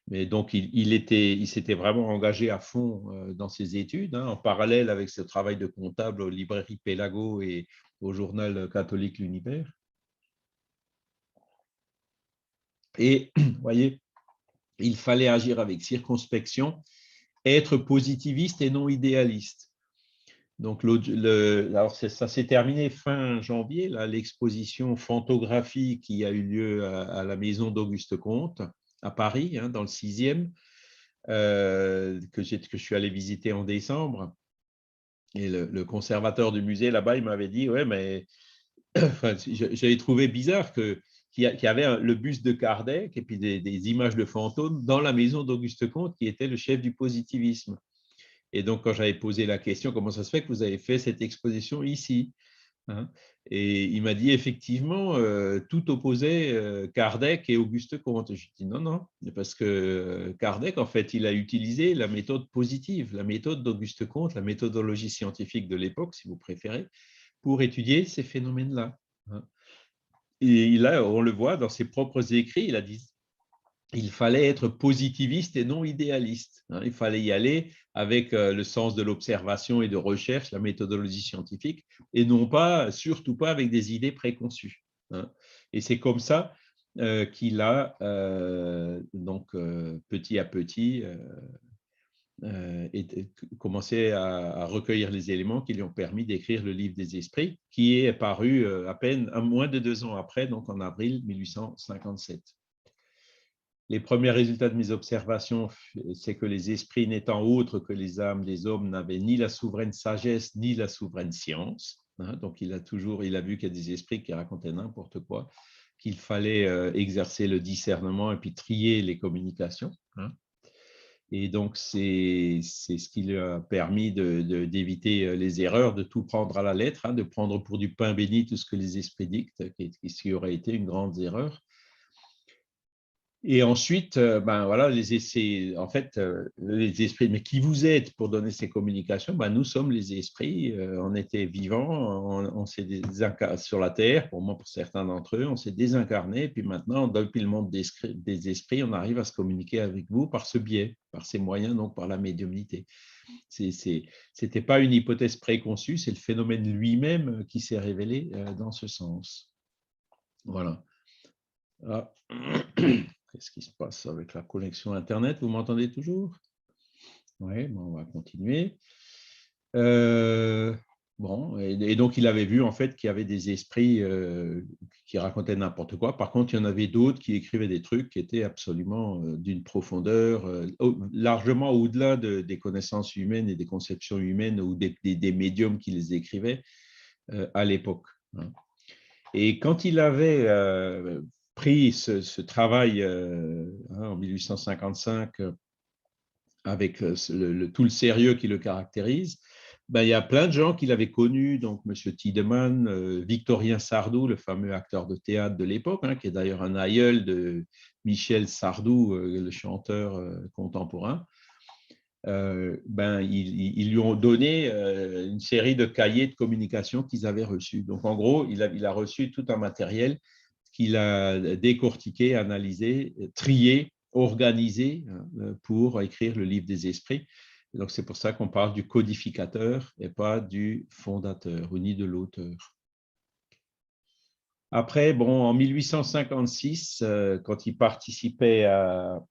Mais donc, il s'était vraiment engagé à fond dans ses études, hein, en parallèle avec ce travail de comptable aux librairies Pélago et au journal catholique L'Univers. Et, vous voyez, il fallait agir avec circonspection, être positiviste et non idéaliste. Donc, alors ça s'est terminé fin janvier, l'exposition Phantographie qui a eu lieu à la maison d'Auguste Comte à Paris, hein, dans le 6e, que je suis allé visiter en décembre. Et le conservateur du musée là-bas, il m'avait dit, ouais, mais enfin, j'avais trouvé bizarre qu'il y avait le buste de Kardec et puis des images de fantômes dans la maison d'Auguste Comte, qui était le chef du positivisme. Et donc, quand j'avais posé la question, comment ça se fait que vous avez fait cette exposition ici, hein? Et il m'a dit, effectivement, tout opposait Kardec et Auguste Comte. Je dis, non, non, parce que Kardec, en fait, il a utilisé la méthode positive, la méthode d'Auguste Comte, la méthodologie scientifique de l'époque, si vous préférez, pour étudier ces phénomènes-là. Hein. Et là, on le voit dans ses propres écrits, il a dit il fallait être positiviste et non idéaliste. Hein. Il fallait y aller avec le sens de l'observation et de recherche, la méthodologie scientifique, et non pas, surtout pas avec des idées préconçues. Hein. Et c'est comme ça qu'il a donc petit à petit commencé à recueillir les éléments qui lui ont permis d'écrire le livre des esprits, qui est paru à peine moins de 2 ans après, donc en avril 1857. Les premiers résultats de mes observations, c'est que les esprits n'étant autres que les âmes des hommes n'avaient ni la souveraine sagesse ni la souveraine science. Donc il a vu qu'il y a des esprits qui racontaient n'importe quoi, qu'il fallait exercer le discernement et puis trier les communications. Et donc, c'est ce qui lui a permis d'éviter les erreurs, de tout prendre à la lettre, de prendre pour du pain béni tout ce que les esprits dictent, ce qui aurait été une grande erreur. Et ensuite, ben voilà, les esprits, mais qui vous êtes pour donner ces communications? Ben, nous sommes les esprits, on était vivants, on s'est sur la terre, pour moi, pour certains d'entre eux, on s'est désincarné, puis maintenant, depuis le monde des esprits, on arrive à se communiquer avec vous par ce biais, par ces moyens, donc par la médiumnité. Ce n'était pas une hypothèse préconçue, c'est le phénomène lui-même qui s'est révélé dans ce sens. Voilà. Ah. Qu'est-ce qui se passe avec la connexion Internet? Vous m'entendez toujours? Oui, bon, on va continuer. Bon, et donc, il avait vu en fait qu'il y avait des esprits qui racontaient n'importe quoi. Par contre, il y en avait d'autres qui écrivaient des trucs qui étaient absolument d'une profondeur largement au-delà des connaissances humaines et des conceptions humaines ou des médiums qui les écrivaient à l'époque. Et quand il avait pris ce travail en 1855 avec tout le sérieux qui le caractérise, ben, il y a plein de gens qu'il avait connus, donc M. Tiedemann, Victorien Sardou, le fameux acteur de théâtre de l'époque, qui est d'ailleurs un aïeul de Michel Sardou, le chanteur contemporain. Ben, ils lui ont donné une série de cahiers de communication qu'ils avaient reçus. Donc, en gros, il a reçu tout un matériel qu'il a décortiqué, analysé, trié, organisé pour écrire le livre des esprits. Donc, c'est pour ça qu'on parle du codificateur et pas du fondateur, ou ni de l'auteur. Après, bon, en 1856, quand il participait à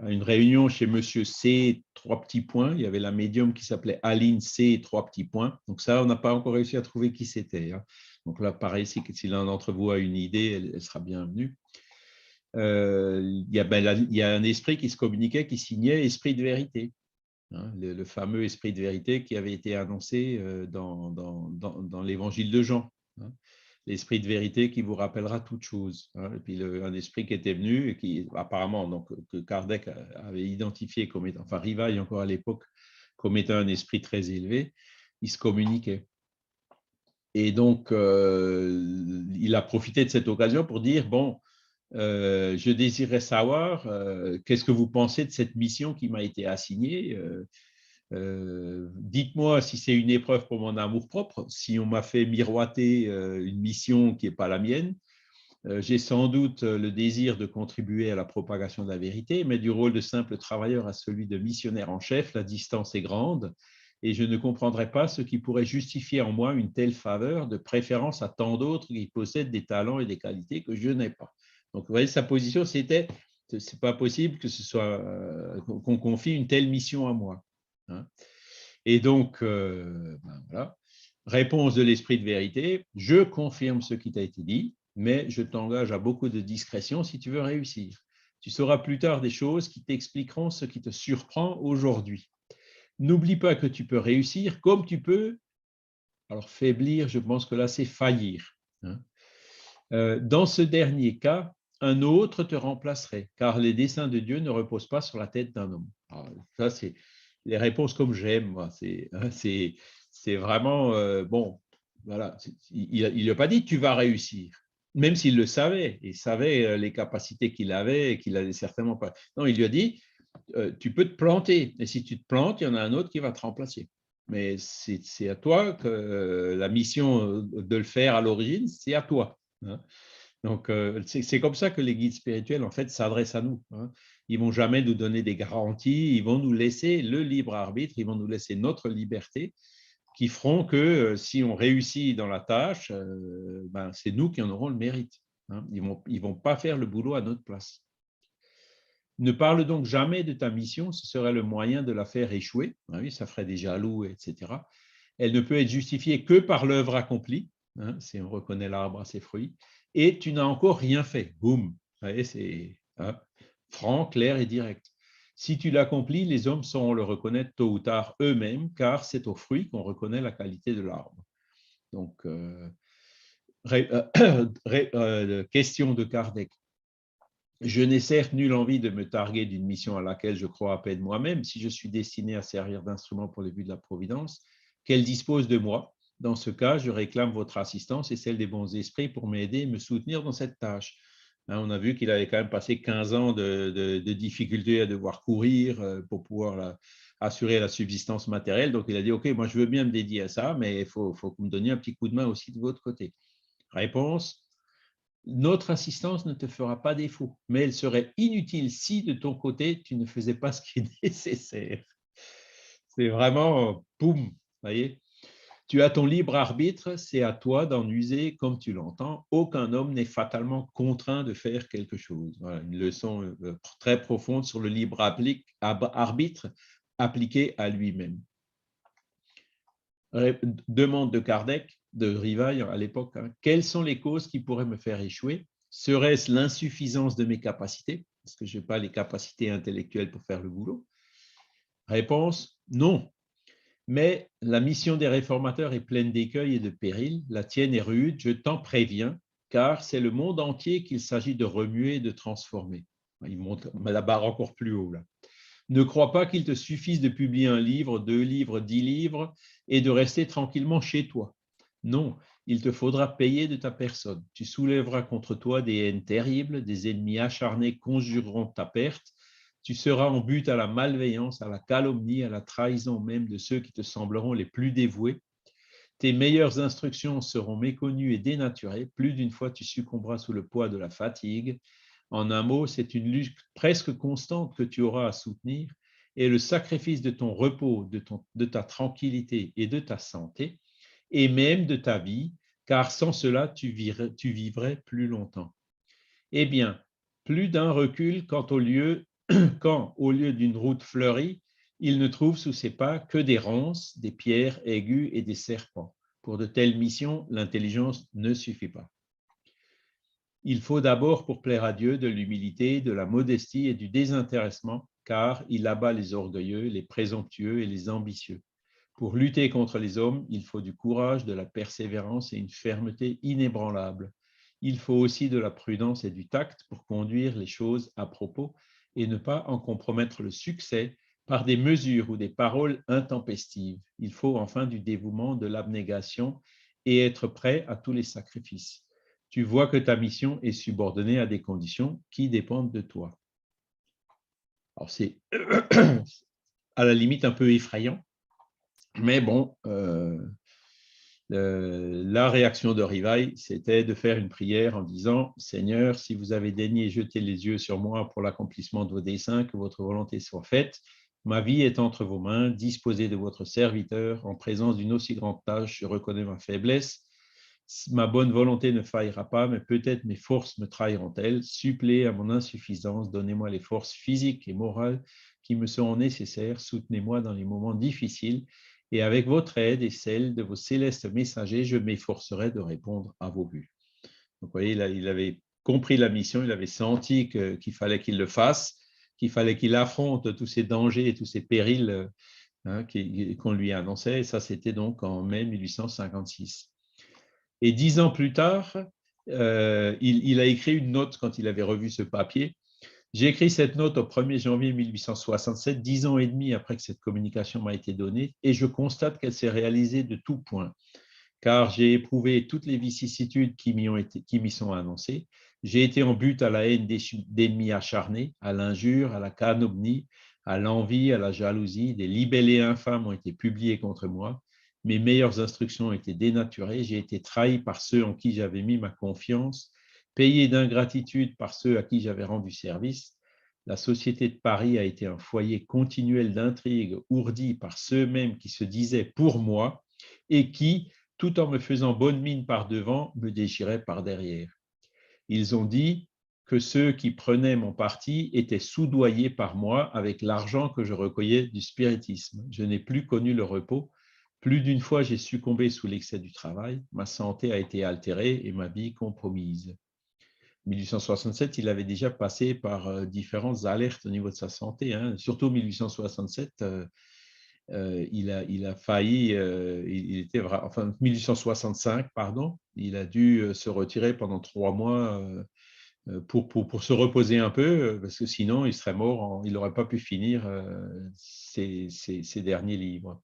une réunion chez Monsieur C, 3 petits points, il y avait la médium qui s'appelait Aline C, 3 petits points. Donc ça, on n'a pas encore réussi à trouver qui c'était. Donc là, pareil, si l'un d'entre vous a une idée, elle sera bienvenue. Il y a un esprit qui se communiquait, qui signait esprit de vérité. Le fameux esprit de vérité qui avait été annoncé dans l'évangile de Jean. L'esprit de vérité qui vous rappellera toute chose. Et puis un esprit qui était venu et qui apparemment, donc, que Kardec avait identifié comme étant, enfin Rivail encore à l'époque, comme étant un esprit très élevé, il se communiquait. Et donc, il a profité de cette occasion pour dire, bon, je désirais savoir qu'est-ce que vous pensez de cette mission qui m'a été assignée. Dites-moi si c'est une épreuve pour mon amour-propre, si on m'a fait miroiter une mission qui n'est pas la mienne. J'ai sans doute le désir de contribuer à la propagation de la vérité, mais du rôle de simple travailleur à celui de missionnaire en chef, la distance est grande et je ne comprendrais pas ce qui pourrait justifier en moi une telle faveur de préférence à tant d'autres qui possèdent des talents et des qualités que je n'ai pas. Donc, vous voyez, sa position, c'était c'est pas possible que ce soit qu'on confie une telle mission à moi. Et donc, voilà. Réponse de l'esprit de vérité, je confirme ce qui t'a été dit, mais je t'engage à beaucoup de discrétion si tu veux réussir. Tu sauras plus tard des choses qui t'expliqueront ce qui te surprend aujourd'hui. N'oublie pas que tu peux réussir comme tu peux, alors faiblir, je pense que là, c'est faillir. Dans ce dernier cas, un autre te remplacerait, car les desseins de Dieu ne reposent pas sur la tête d'un homme. Alors, ça, c'est les réponses comme j'aime, moi. C'est vraiment, bon, voilà. Il ne lui a pas dit tu vas réussir, même s'il le savait. Il savait les capacités qu'il avait et qu'il n'avait certainement pas. Non, il lui a dit tu peux te planter. Et si tu te plantes, il y en a un autre qui va te remplacer. Mais c'est à toi que la mission de le faire à l'origine, c'est à toi. Donc, c'est comme ça que les guides spirituels, en fait, s'adressent à nous. Ils ne vont jamais nous donner des garanties, ils vont nous laisser le libre arbitre, ils vont nous laisser notre liberté, qui feront que si on réussit dans la tâche, ben, c'est nous qui en aurons le mérite. hein. Ils vont pas faire le boulot à notre place. Ne parle donc jamais de ta mission, ce serait le moyen de la faire échouer. Ah oui, ça ferait des jaloux, etc. Elle ne peut être justifiée que par l'œuvre accomplie, hein, si on reconnaît l'arbre à ses fruits, et tu n'as encore rien fait. Boum. C'est franc, clair et direct. Si tu l'accomplis, les hommes sauront le reconnaître tôt ou tard eux-mêmes, car c'est aux fruits qu'on reconnaît la qualité de l'arbre. Donc, question de Kardec. Je n'ai certes nulle envie de me targuer d'une mission à laquelle je crois à peine moi-même, si je suis destiné à servir d'instrument pour les buts de la Providence, qu'elle dispose de moi. Dans ce cas, je réclame votre assistance et celle des bons esprits pour m'aider et me soutenir dans cette tâche. On a vu qu'il avait quand même passé 15 ans de difficultés à devoir courir pour pouvoir assurer la subsistance matérielle. Donc, il a dit, OK, moi, je veux bien me dédier à ça, mais il faut que vous me donniez un petit coup de main aussi de votre côté. Réponse, notre assistance ne te fera pas défaut, mais elle serait inutile si de ton côté, tu ne faisais pas ce qui est nécessaire. C'est vraiment, boum, voyez. Tu as ton libre arbitre, c'est à toi d'en user comme tu l'entends. Aucun homme n'est fatalement contraint de faire quelque chose. Voilà, une leçon très profonde sur le libre arbitre appliqué à lui-même. Demande de Kardec, de Rivail à l'époque, hein, quelles sont les causes qui pourraient me faire échouer? Serait-ce l'insuffisance de mes capacités? Parce que je n'ai pas les capacités intellectuelles pour faire le boulot. Réponse, non. Mais la mission des réformateurs est pleine d'écueils et de périls. La tienne est rude, je t'en préviens, car c'est le monde entier qu'il s'agit de remuer et de transformer. Il monte la barre encore plus haut, là. Ne crois pas qu'il te suffise de publier un livre, 2 livres, 10 livres et de rester tranquillement chez toi. Non, il te faudra payer de ta personne. Tu soulèveras contre toi des haines terribles, des ennemis acharnés conjureront ta perte. Tu seras en but à la malveillance, à la calomnie, à la trahison même de ceux qui te sembleront les plus dévoués. Tes meilleures instructions seront méconnues et dénaturées. Plus d'une fois, tu succomberas sous le poids de la fatigue. En un mot, c'est une lutte presque constante que tu auras à soutenir et le sacrifice de ton repos, de ta tranquillité et de ta santé, et même de ta vie, car sans cela, tu vivrais plus longtemps. Eh bien, plus d'un recul quand, au lieu d'une route fleurie, il ne trouve sous ses pas que des ronces, des pierres aiguës et des serpents. Pour de telles missions, l'intelligence ne suffit pas. Il faut d'abord, pour plaire à Dieu, de l'humilité, de la modestie et du désintéressement, car il abat les orgueilleux, les présomptueux et les ambitieux. Pour lutter contre les hommes, il faut du courage, de la persévérance et une fermeté inébranlable. Il faut aussi de la prudence et du tact pour conduire les choses à propos et ne pas en compromettre le succès par des mesures ou des paroles intempestives. Il faut enfin du dévouement, de l'abnégation et être prêt à tous les sacrifices. Tu vois que ta mission est subordonnée à des conditions qui dépendent de toi. Alors, c'est à la limite un peu effrayant, mais bon, la réaction de Rivail, c'était de faire une prière en disant « Seigneur, si vous avez daigné jeter les yeux sur moi pour l'accomplissement de vos desseins, que votre volonté soit faite. Ma vie est entre vos mains, disposez de votre serviteur. En présence d'une aussi grande tâche, je reconnais ma faiblesse. Ma bonne volonté ne faillira pas, mais peut-être mes forces me trahiront-elles. Suppléez à mon insuffisance, donnez-moi les forces physiques et morales qui me seront nécessaires. Soutenez-moi dans les moments difficiles. Et avec votre aide et celle de vos célestes messagers, je m'efforcerai de répondre à vos vues. » Donc, vous voyez, il avait compris la mission, il avait senti qu'il fallait qu'il le fasse, qu'il fallait qu'il affronte tous ces dangers et tous ces périls qu'on lui annonçait. Et ça, c'était donc en mai 1856. Et 10 ans plus tard, il a écrit une note quand il avait revu ce papier. J'ai écrit cette note au 1er janvier 1867, 10 ans et demi après que cette communication m'a été donnée, et je constate qu'elle s'est réalisée de tout point, car j'ai éprouvé toutes les vicissitudes qui m'y sont annoncées. J'ai été en but à la haine d'ennemis acharnés, à l'injure, à la calomnie, à l'envie, à la jalousie. Des libellés infâmes ont été publiés contre moi. Mes meilleures instructions ont été dénaturées. J'ai été trahi par ceux en qui j'avais mis ma confiance, payé d'ingratitude par ceux à qui j'avais rendu service. La Société de Paris a été un foyer continuel d'intrigues ourdies par ceux-mêmes qui se disaient pour moi et qui, tout en me faisant bonne mine par devant, me déchiraient par derrière. Ils ont dit que ceux qui prenaient mon parti étaient soudoyés par moi avec l'argent que je recueillais du spiritisme. Je n'ai plus connu le repos. Plus d'une fois, j'ai succombé sous l'excès du travail. Ma santé a été altérée et ma vie compromise. 1867, il avait déjà passé par différentes alertes au niveau de sa santé, hein. Surtout 1867, il a failli, il était enfin 1865, pardon, il a dû se retirer pendant 3 mois pour se reposer un peu, parce que sinon il serait mort, il n'aurait pas pu finir ses derniers livres.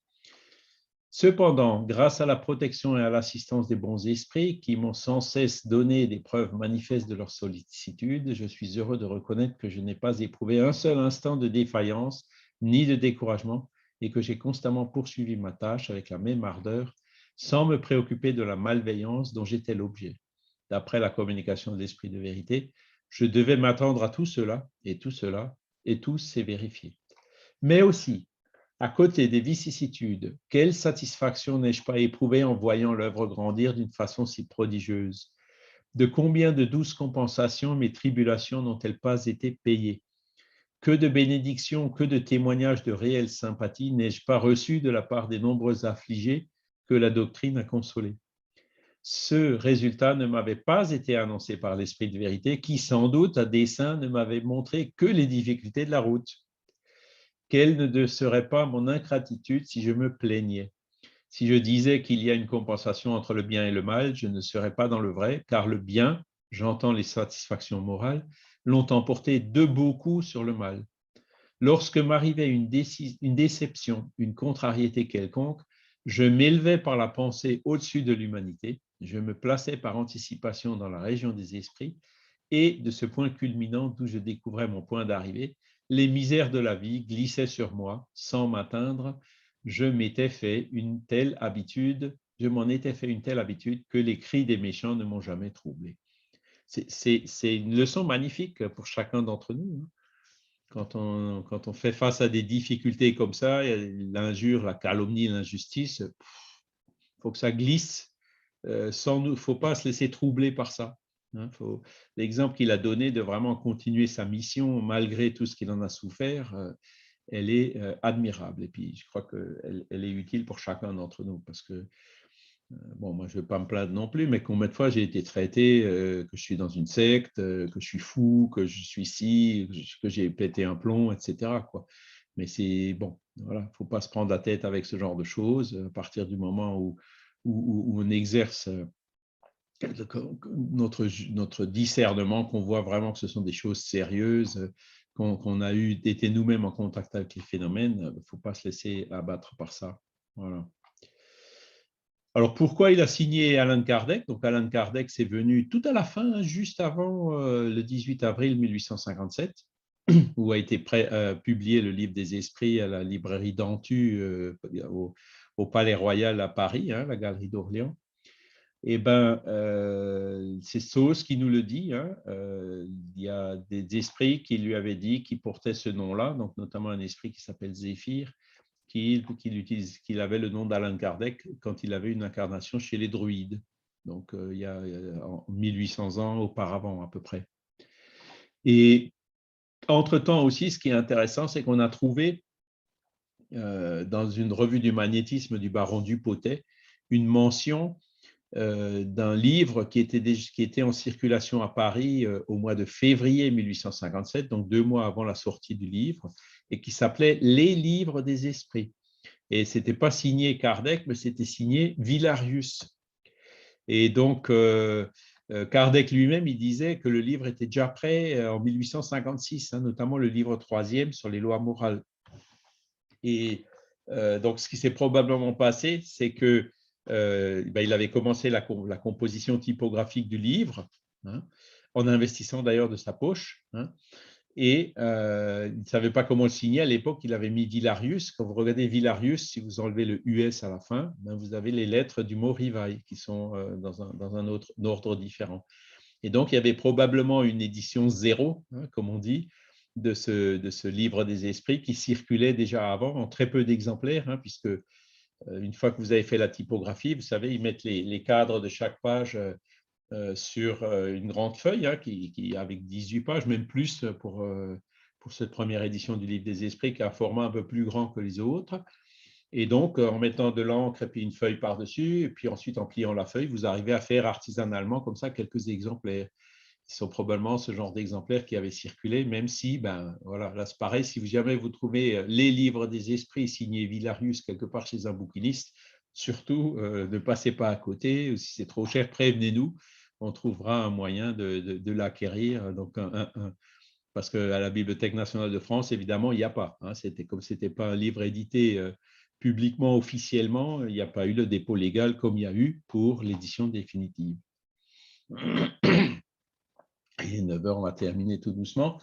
Cependant, grâce à la protection et à l'assistance des bons esprits qui m'ont sans cesse donné des preuves manifestes de leur sollicitude, je suis heureux de reconnaître que je n'ai pas éprouvé un seul instant de défaillance ni de découragement et que j'ai constamment poursuivi ma tâche avec la même ardeur sans me préoccuper de la malveillance dont j'étais l'objet. D'après la communication de l'esprit de vérité, je devais m'attendre à tout cela, et tout s'est vérifié. Mais aussi, à côté des vicissitudes, quelle satisfaction n'ai-je pas éprouvée en voyant l'œuvre grandir d'une façon si prodigieuse? De combien de douces compensations mes tribulations n'ont-elles pas été payées? Que de bénédictions, que de témoignages de réelle sympathie n'ai-je pas reçus de la part des nombreux affligés que la doctrine a consolés? Ce résultat ne m'avait pas été annoncé par l'Esprit de vérité, qui sans doute à dessein ne m'avait montré que les difficultés de la route. Quelle ne serait pas mon ingratitude si je me plaignais? Si je disais qu'il y a une compensation entre le bien et le mal, je ne serais pas dans le vrai, car le bien, j'entends les satisfactions morales, l'ont emporté de beaucoup sur le mal. Lorsque m'arrivait une déception, une contrariété quelconque, je m'élevais par la pensée au-dessus de l'humanité, je me plaçais par anticipation dans la région des esprits, et de ce point culminant d'où je découvrais mon point d'arrivée, les misères de la vie glissaient sur moi sans m'atteindre. Je m'en étais fait une telle habitude que les cris des méchants ne m'ont jamais troublé. C'est une leçon magnifique pour chacun d'entre nous. Quand on fait face à des difficultés comme ça, l'injure, la calomnie, l'injustice, il faut que ça glisse. Il ne faut pas se laisser troubler par ça. L'exemple qu'il a donné de vraiment continuer sa mission malgré tout ce qu'il en a souffert, elle est admirable. Et puis, je crois qu'elle est utile pour chacun d'entre nous parce que, bon, moi, je ne veux pas me plaindre non plus, mais combien de fois j'ai été traité que je suis dans une secte, que je suis fou, que je suis ci, que j'ai pété un plomb, etc., quoi. Mais c'est bon, voilà, il ne faut pas se prendre la tête avec ce genre de choses. À partir du moment où on exerce notre discernement, qu'on voit vraiment que ce sont des choses sérieuses, qu'on a été nous-mêmes en contact avec les phénomènes, il ne faut pas se laisser abattre par ça. Voilà. Alors, pourquoi il a signé Allan Kardec? Donc, Allan Kardec, c'est venu tout à la fin, juste avant le 18 avril 1857, où a été publié le livre des esprits à la librairie Dantu au Palais Royal à Paris, hein, la Galerie d'Orléans. Eh bien, c'est Sauce qui nous le dit. Hein. Il y a des esprits qui lui avaient dit, qui portaient ce nom-là, donc notamment un esprit qui s'appelle Zéphyr, qu'il avait le nom d'Allan Kardec quand il avait une incarnation chez les druides. Donc, il y a 1800 ans auparavant à peu près. Et entre-temps aussi, ce qui est intéressant, c'est qu'on a trouvé dans une revue du magnétisme du baron Dupotet une mention d'un livre qui était en circulation à Paris au mois de février 1857, donc 2 mois avant la sortie du livre, et qui s'appelait « Les livres des esprits ». Et ce n'était pas signé Kardec, mais c'était signé Villarius. Et donc, Kardec lui-même, il disait que le livre était déjà prêt en 1856, hein, notamment le livre 3e sur les lois morales. Et donc, ce qui s'est probablement passé, c'est que il avait commencé la composition typographique du livre, hein, en investissant d'ailleurs de sa poche, hein, et il ne savait pas comment le signer. À l'époque, il avait mis Villarius. Quand vous regardez Villarius, si vous enlevez le US à la fin, ben vous avez les lettres du mot Rivail qui sont dans un autre ordre différent. Et donc, il y avait probablement une édition zéro, hein, comme on dit, de ce livre des esprits qui circulait déjà avant en très peu d'exemplaires, hein, puisque une fois que vous avez fait la typographie, vous savez, ils mettent les cadres de chaque page sur une grande feuille avec 18 pages, même plus pour cette première édition du Livre des Esprits, qui a un format un peu plus grand que les autres. Et donc, en mettant de l'encre et puis une feuille par-dessus, et puis ensuite en pliant la feuille, vous arrivez à faire artisanalement comme ça quelques exemplaires. Ce sont probablement ce genre d'exemplaires qui avaient circulé, même si, ben voilà, là c'est pareil, si jamais vous trouvez les livres des esprits signés Villarius quelque part chez un bouquiniste, surtout ne passez pas à côté, ou si c'est trop cher, prévenez-nous, on trouvera un moyen de l'acquérir. Donc, parce qu'à la Bibliothèque nationale de France, évidemment, il n'y a pas. Comme ce n'était pas un livre édité publiquement, officiellement, il n'y a pas eu le dépôt légal comme il y a eu pour l'édition définitive. Il est 9 heures, on va terminer tout doucement.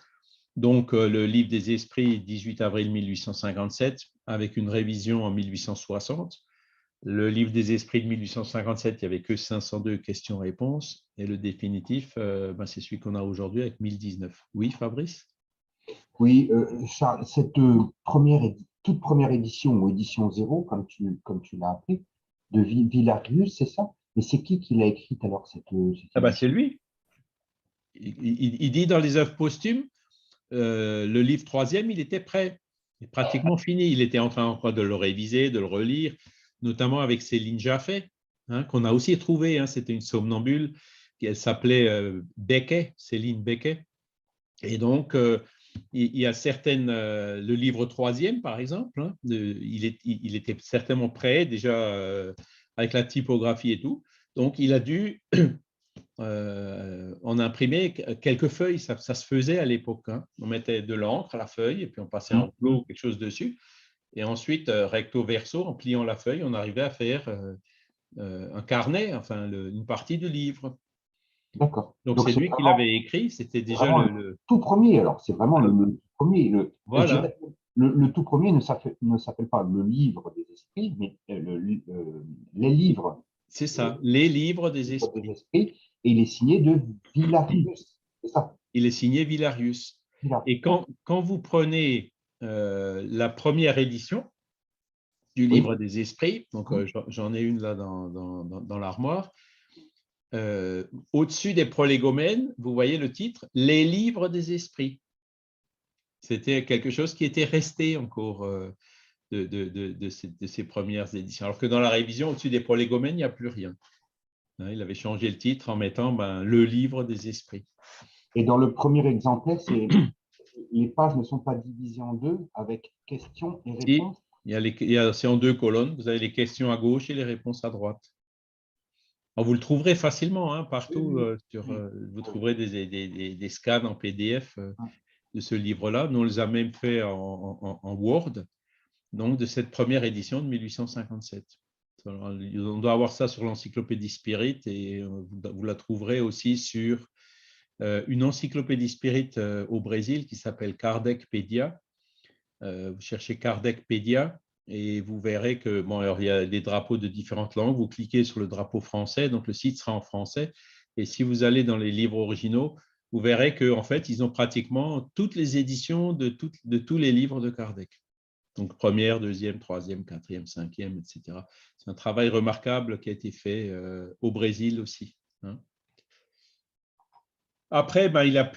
Donc, le Livre des Esprits, 18 avril 1857, avec une révision en 1860. Le Livre des Esprits de 1857, il n'y avait que 502 questions-réponses. Et le définitif, c'est celui qu'on a aujourd'hui avec 1019. Oui, Fabrice? Oui, Charles, cette toute première édition, ou édition zéro, comme tu l'as appelé, de Villarius, c'est ça? Mais c'est qui l'a écrite alors, cette C'est édition? lui. Il dit dans les œuvres posthumes, le livre troisième, il était prêt, il est pratiquement fini. Il était en train encore de le réviser, de le relire, notamment avec Céline Jaffé, qu'on a aussi trouvé. C'était une somnambule, elle s'appelait Becquet, Céline Becquet. Et donc, il y a certaines, le livre troisième, par exemple, il était certainement prêt déjà avec la typographie et tout. Donc, il a dû on imprimait quelques feuilles, ça se faisait à l'époque. On mettait de l'encre à la feuille et puis on passait un rouleau ou quelque chose dessus. Et ensuite, recto verso, en pliant la feuille, on arrivait à faire un carnet, enfin une partie du livre. D'accord. Donc Donc c'est c'est lui qui l'avait écrit, c'était déjà vraiment le tout premier, alors. C'est vraiment le premier. Je Voilà, dirais, le tout premier ne s'appelle pas le livre des esprits, mais les livres, c'est ça, les livres des livres des esprits. esprits, et il est signé de Villarius. C'est ça? Il est signé Villarius. Et Ah, quand vous prenez la première édition du oui. livre des esprits, donc j'en ai une là dans l'armoire, au-dessus des prolégomènes, vous voyez le titre, Les livres des esprits. C'était quelque chose qui était resté encore de ces premières éditions. Alors que dans la révision, au-dessus des prolégomènes, il n'y a plus rien. Il avait changé le titre en mettant le livre des esprits. Et dans le premier exemplaire, les pages ne sont pas divisées en deux avec questions et Si, réponses. c'est en deux colonnes. Vous avez les questions à gauche et les réponses à droite. Alors, vous le trouverez facilement Oui, partout. oui, Vous oui. trouverez des scans en PDF de ce livre-là. Nous, on les a même fait en Word, donc de cette première édition de 1857. On doit avoir ça sur l'encyclopédie Spirit et vous la trouverez aussi sur une encyclopédie Spirit au Brésil qui s'appelle Kardecpedia. Vous cherchez Kardecpedia et vous verrez que, bon, alors il y a des drapeaux de différentes langues. Vous cliquez sur le drapeau français, donc le site sera en français. Et si vous allez dans les livres originaux, vous verrez qu'en fait, ils ont pratiquement toutes les éditions de tous les livres de Kardec. Donc, première, deuxième, troisième, quatrième, cinquième, etc. C'est un travail remarquable qui a été fait au Brésil aussi. Après,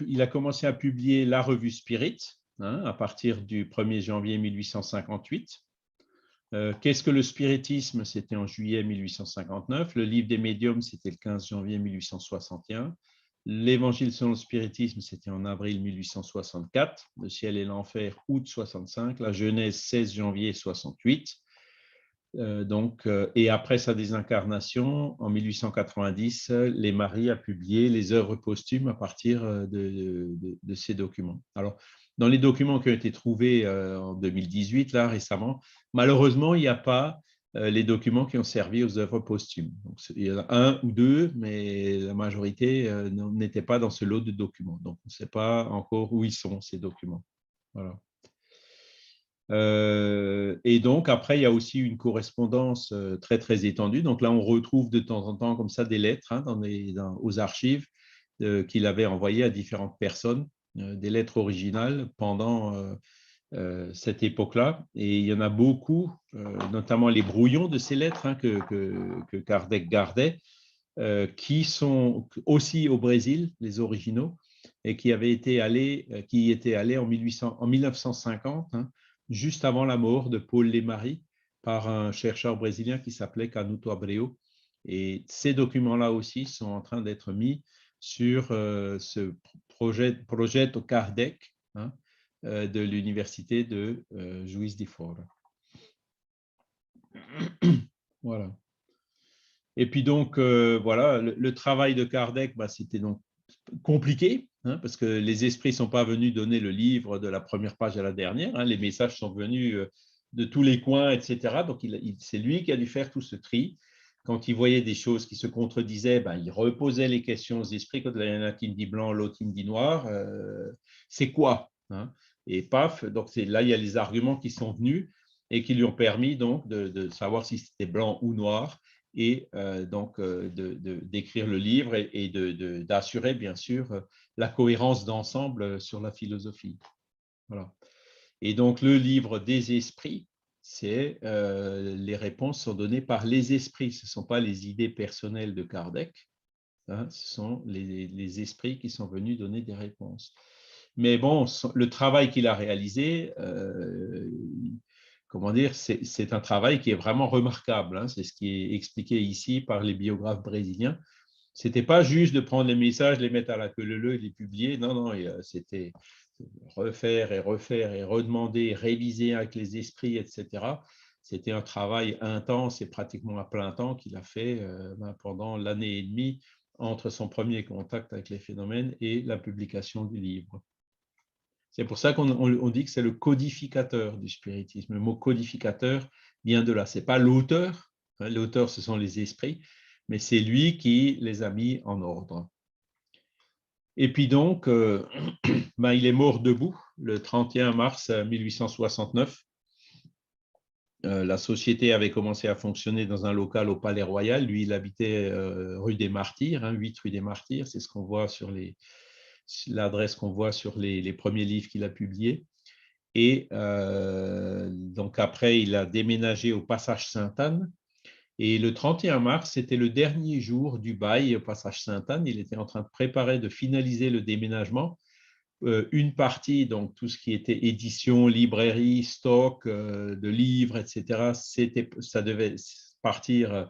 il a commencé à publier la revue Spirit à partir du 1er janvier 1858. Qu'est-ce que le spiritisme? C'était en juillet 1859. Le livre des médiums, c'était le 15 janvier 1861. L'évangile selon le spiritisme, c'était en avril 1864. Le ciel et l'enfer, août 65. La Genèse, 16 janvier 68. Et après sa désincarnation, en 1890, les Maries a publié les œuvres posthumes à partir de ces documents. Alors, dans les documents qui ont été trouvés en 2018, là, récemment, malheureusement, il n'y a pas les documents qui ont servi aux œuvres posthumes. Donc, il y en a un ou deux, mais la majorité n'était pas dans ce lot de documents. Donc, on ne sait pas encore où ils sont, ces documents. Voilà. Et donc, après, il y a aussi une correspondance très, très étendue. Donc là, on retrouve de temps en temps comme ça des lettres aux archives qu'il avait envoyées à différentes personnes, des lettres originales pendant cette époque-là. Et il y en a beaucoup, notamment les brouillons de ces lettres que Kardec gardait. qui sont aussi au Brésil, les originaux, et qui étaient allés en 1950, hein, juste avant la mort de Paul Leymarie, par un chercheur brésilien qui s'appelait Canuto Abreu. Et ces documents-là aussi sont en train d'être mis sur ce projet au Kardec, hein, de l'université de Juiz de Fora. Voilà. Et puis donc, voilà, le travail de Kardec, c'était donc compliqué, hein, parce que les esprits ne sont pas venus donner le livre de la première page à la dernière, hein, les messages sont venus de tous les coins, etc. Donc, c'est lui qui a dû faire tout ce tri. Quand il voyait des choses qui se contredisaient, il reposait les questions aux esprits. Quand il y en a qui me dit blanc, l'autre qui me dit noir, c'est quoi, hein? Et paf, donc là, il y a les arguments qui sont venus et qui lui ont permis donc de savoir si c'était blanc ou noir, et donc d'écrire le livre et d'assurer bien sûr la cohérence d'ensemble sur la philosophie. Voilà. Et donc le livre des esprits, c'est les réponses sont données par les esprits, ce ne sont pas les idées personnelles de Kardec, hein, ce sont les esprits qui sont venus donner des réponses. Mais bon, le travail qu'il a réalisé, comment dire, c'est un travail qui est vraiment remarquable, hein. C'est ce qui est expliqué ici par les biographes brésiliens. Ce n'était pas juste de prendre les messages, les mettre à la queue leu et les publier. Non, non, c'était refaire et refaire et redemander, réviser avec les esprits, etc. C'était un travail intense et pratiquement à plein temps qu'il a fait pendant l'année et demie entre son premier contact avec les phénomènes et la publication du livre. C'est pour ça qu'on dit que c'est le codificateur du spiritisme. Le mot codificateur vient de là. Ce n'est pas l'auteur, hein, l'auteur, ce sont les esprits, mais c'est lui qui les a mis en ordre. Et puis donc, il est mort debout le 31 mars 1869. La société avait commencé à fonctionner dans un local au Palais Royal. Lui, il habitait rue des Martyrs, 8 rue des Martyrs. C'est ce qu'on voit sur l'adresse qu'on voit sur les premiers livres qu'il a publiés. Et donc après, il a déménagé au Passage Sainte-Anne. Et le 31 mars, c'était le dernier jour du bail au Passage Sainte-Anne. Il était en train de préparer, de finaliser le déménagement. Une partie, donc tout ce qui était édition, librairie, stock de livres, etc., ça devait partir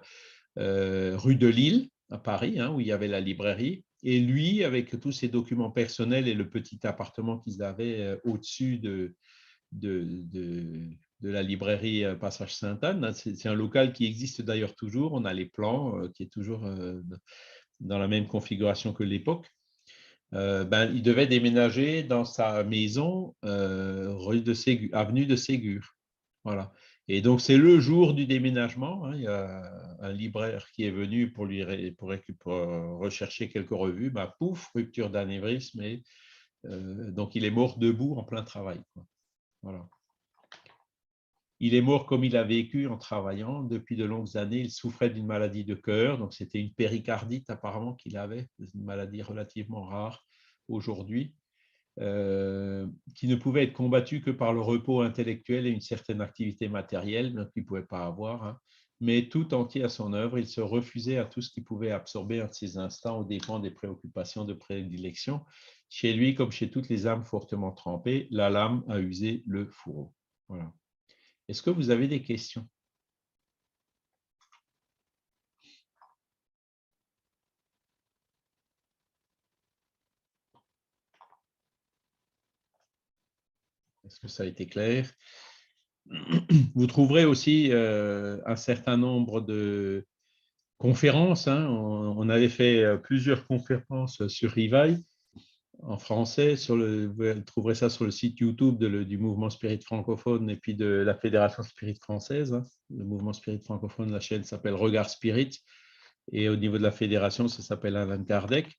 rue de Lille, à Paris, hein, où il y avait la librairie. Et lui, avec tous ses documents personnels et le petit appartement qu'ils avaient au-dessus de la librairie Passage Sainte-Anne. C'est un local qui existe d'ailleurs toujours. On a les plans qui est toujours dans la même configuration que l'époque. Il devait déménager dans sa maison rue de Ségur, avenue de Ségur. Voilà. Et donc, c'est le jour du déménagement, hein. Il y a un libraire qui est venu pour rechercher quelques revues. Pouf, rupture d'anévrisme. Et donc, il est mort debout en plein travail, quoi. Voilà. Il est mort comme il a vécu en travaillant. Depuis de longues années, il souffrait d'une maladie de cœur. Donc, c'était une péricardite apparemment qu'il avait, une maladie relativement rare aujourd'hui, qui ne pouvait être combattue que par le repos intellectuel et une certaine activité matérielle, donc il ne pouvait pas avoir, hein. Mais tout entier à son œuvre, il se refusait à tout ce qui pouvait absorber un de ses instants aux dépens des préoccupations de prédilection. Chez lui, comme chez toutes les âmes fortement trempées, la lame a usé le fourreau. Voilà. Est-ce que vous avez des questions? Est-ce que ça a été clair? Vous trouverez aussi un certain nombre de conférences, hein. On avait fait plusieurs conférences sur Rivail en français. Vous trouverez ça sur le site YouTube du mouvement Spirit francophone et puis de la Fédération Spirit française, hein. Le mouvement Spirit francophone, la chaîne s'appelle Regard Spirit. Et au niveau de la fédération, ça s'appelle Allan Kardec.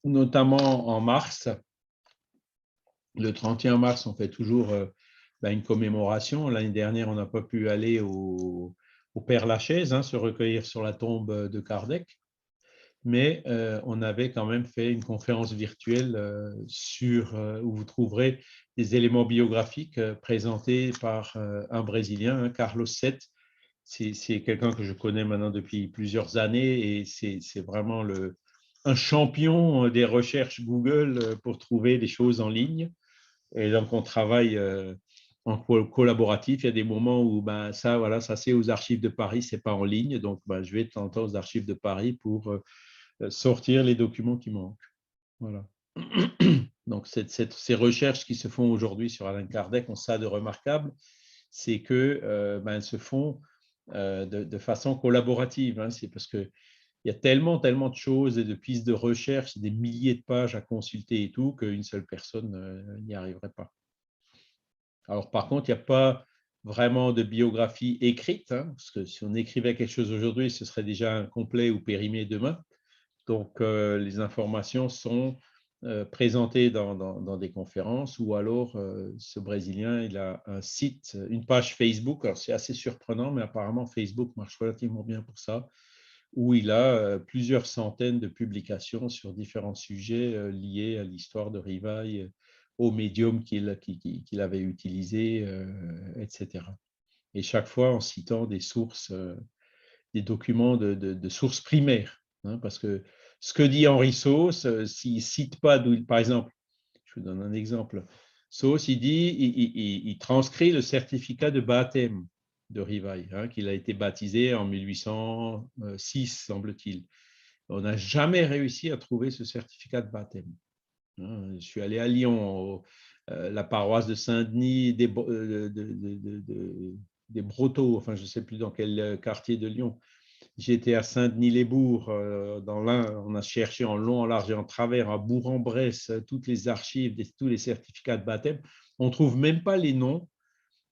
Notamment en mars, le 31 mars, on fait toujours une commémoration. L'année dernière, on n'a pas pu aller au Père-Lachaise, hein, se recueillir sur la tombe de Kardec, mais on avait quand même fait une conférence virtuelle où vous trouverez des éléments biographiques présentés par un Brésilien, hein, Carlos VII, c'est quelqu'un que je connais maintenant depuis plusieurs années et c'est vraiment un champion des recherches Google pour trouver des choses en ligne. Et donc, on travaille en collaboratif. Il y a des moments où ben, ça, voilà, ça c'est aux archives de Paris, c'est pas en ligne. Donc, ben, je vais de temps en temps aux archives de Paris pour sortir les documents qui manquent. Voilà. Donc, ces recherches qui se font aujourd'hui sur Alain Kardec ont ça de remarquable, c'est que ben, elles se font de façon collaborative. Hein. C'est parce que il y a tellement de choses et de pistes de recherche, des milliers de pages à consulter et tout, qu'une seule personne n'y arriverait pas. Alors, par contre, il n'y a pas vraiment de biographie écrite, hein, parce que si on écrivait quelque chose aujourd'hui, ce serait déjà incomplet ou périmé demain. Donc, les informations sont présentées dans des conférences ou alors ce Brésilien, il a un site, une page Facebook. Alors, c'est assez surprenant, mais apparemment, Facebook marche relativement bien pour ça, où il a plusieurs centaines de publications sur différents sujets liés à l'histoire de Rivail, au médium qu'il avait utilisé, etc. Et chaque fois en citant des sources, des documents de sources primaires. Hein, parce que ce que dit Henri Sauce, s'il ne cite pas, par exemple, je vous donne un exemple, Sauce, il dit, il transcrit le certificat de baptême de Rivail, hein, qu'il a été baptisé en 1806, semble-t-il. On n'a jamais réussi à trouver ce certificat de baptême. Hein, je suis allé à Lyon, la paroisse de Saint-Denis, des Brotteaux, enfin je ne sais plus dans quel quartier de Lyon. J'étais à Saint-Denis-les-Bourgs, dans l'Ain, on a cherché en long, en large et en travers, à Bourg-en-Bresse, toutes les archives, tous les certificats de baptême. On ne trouve même pas les noms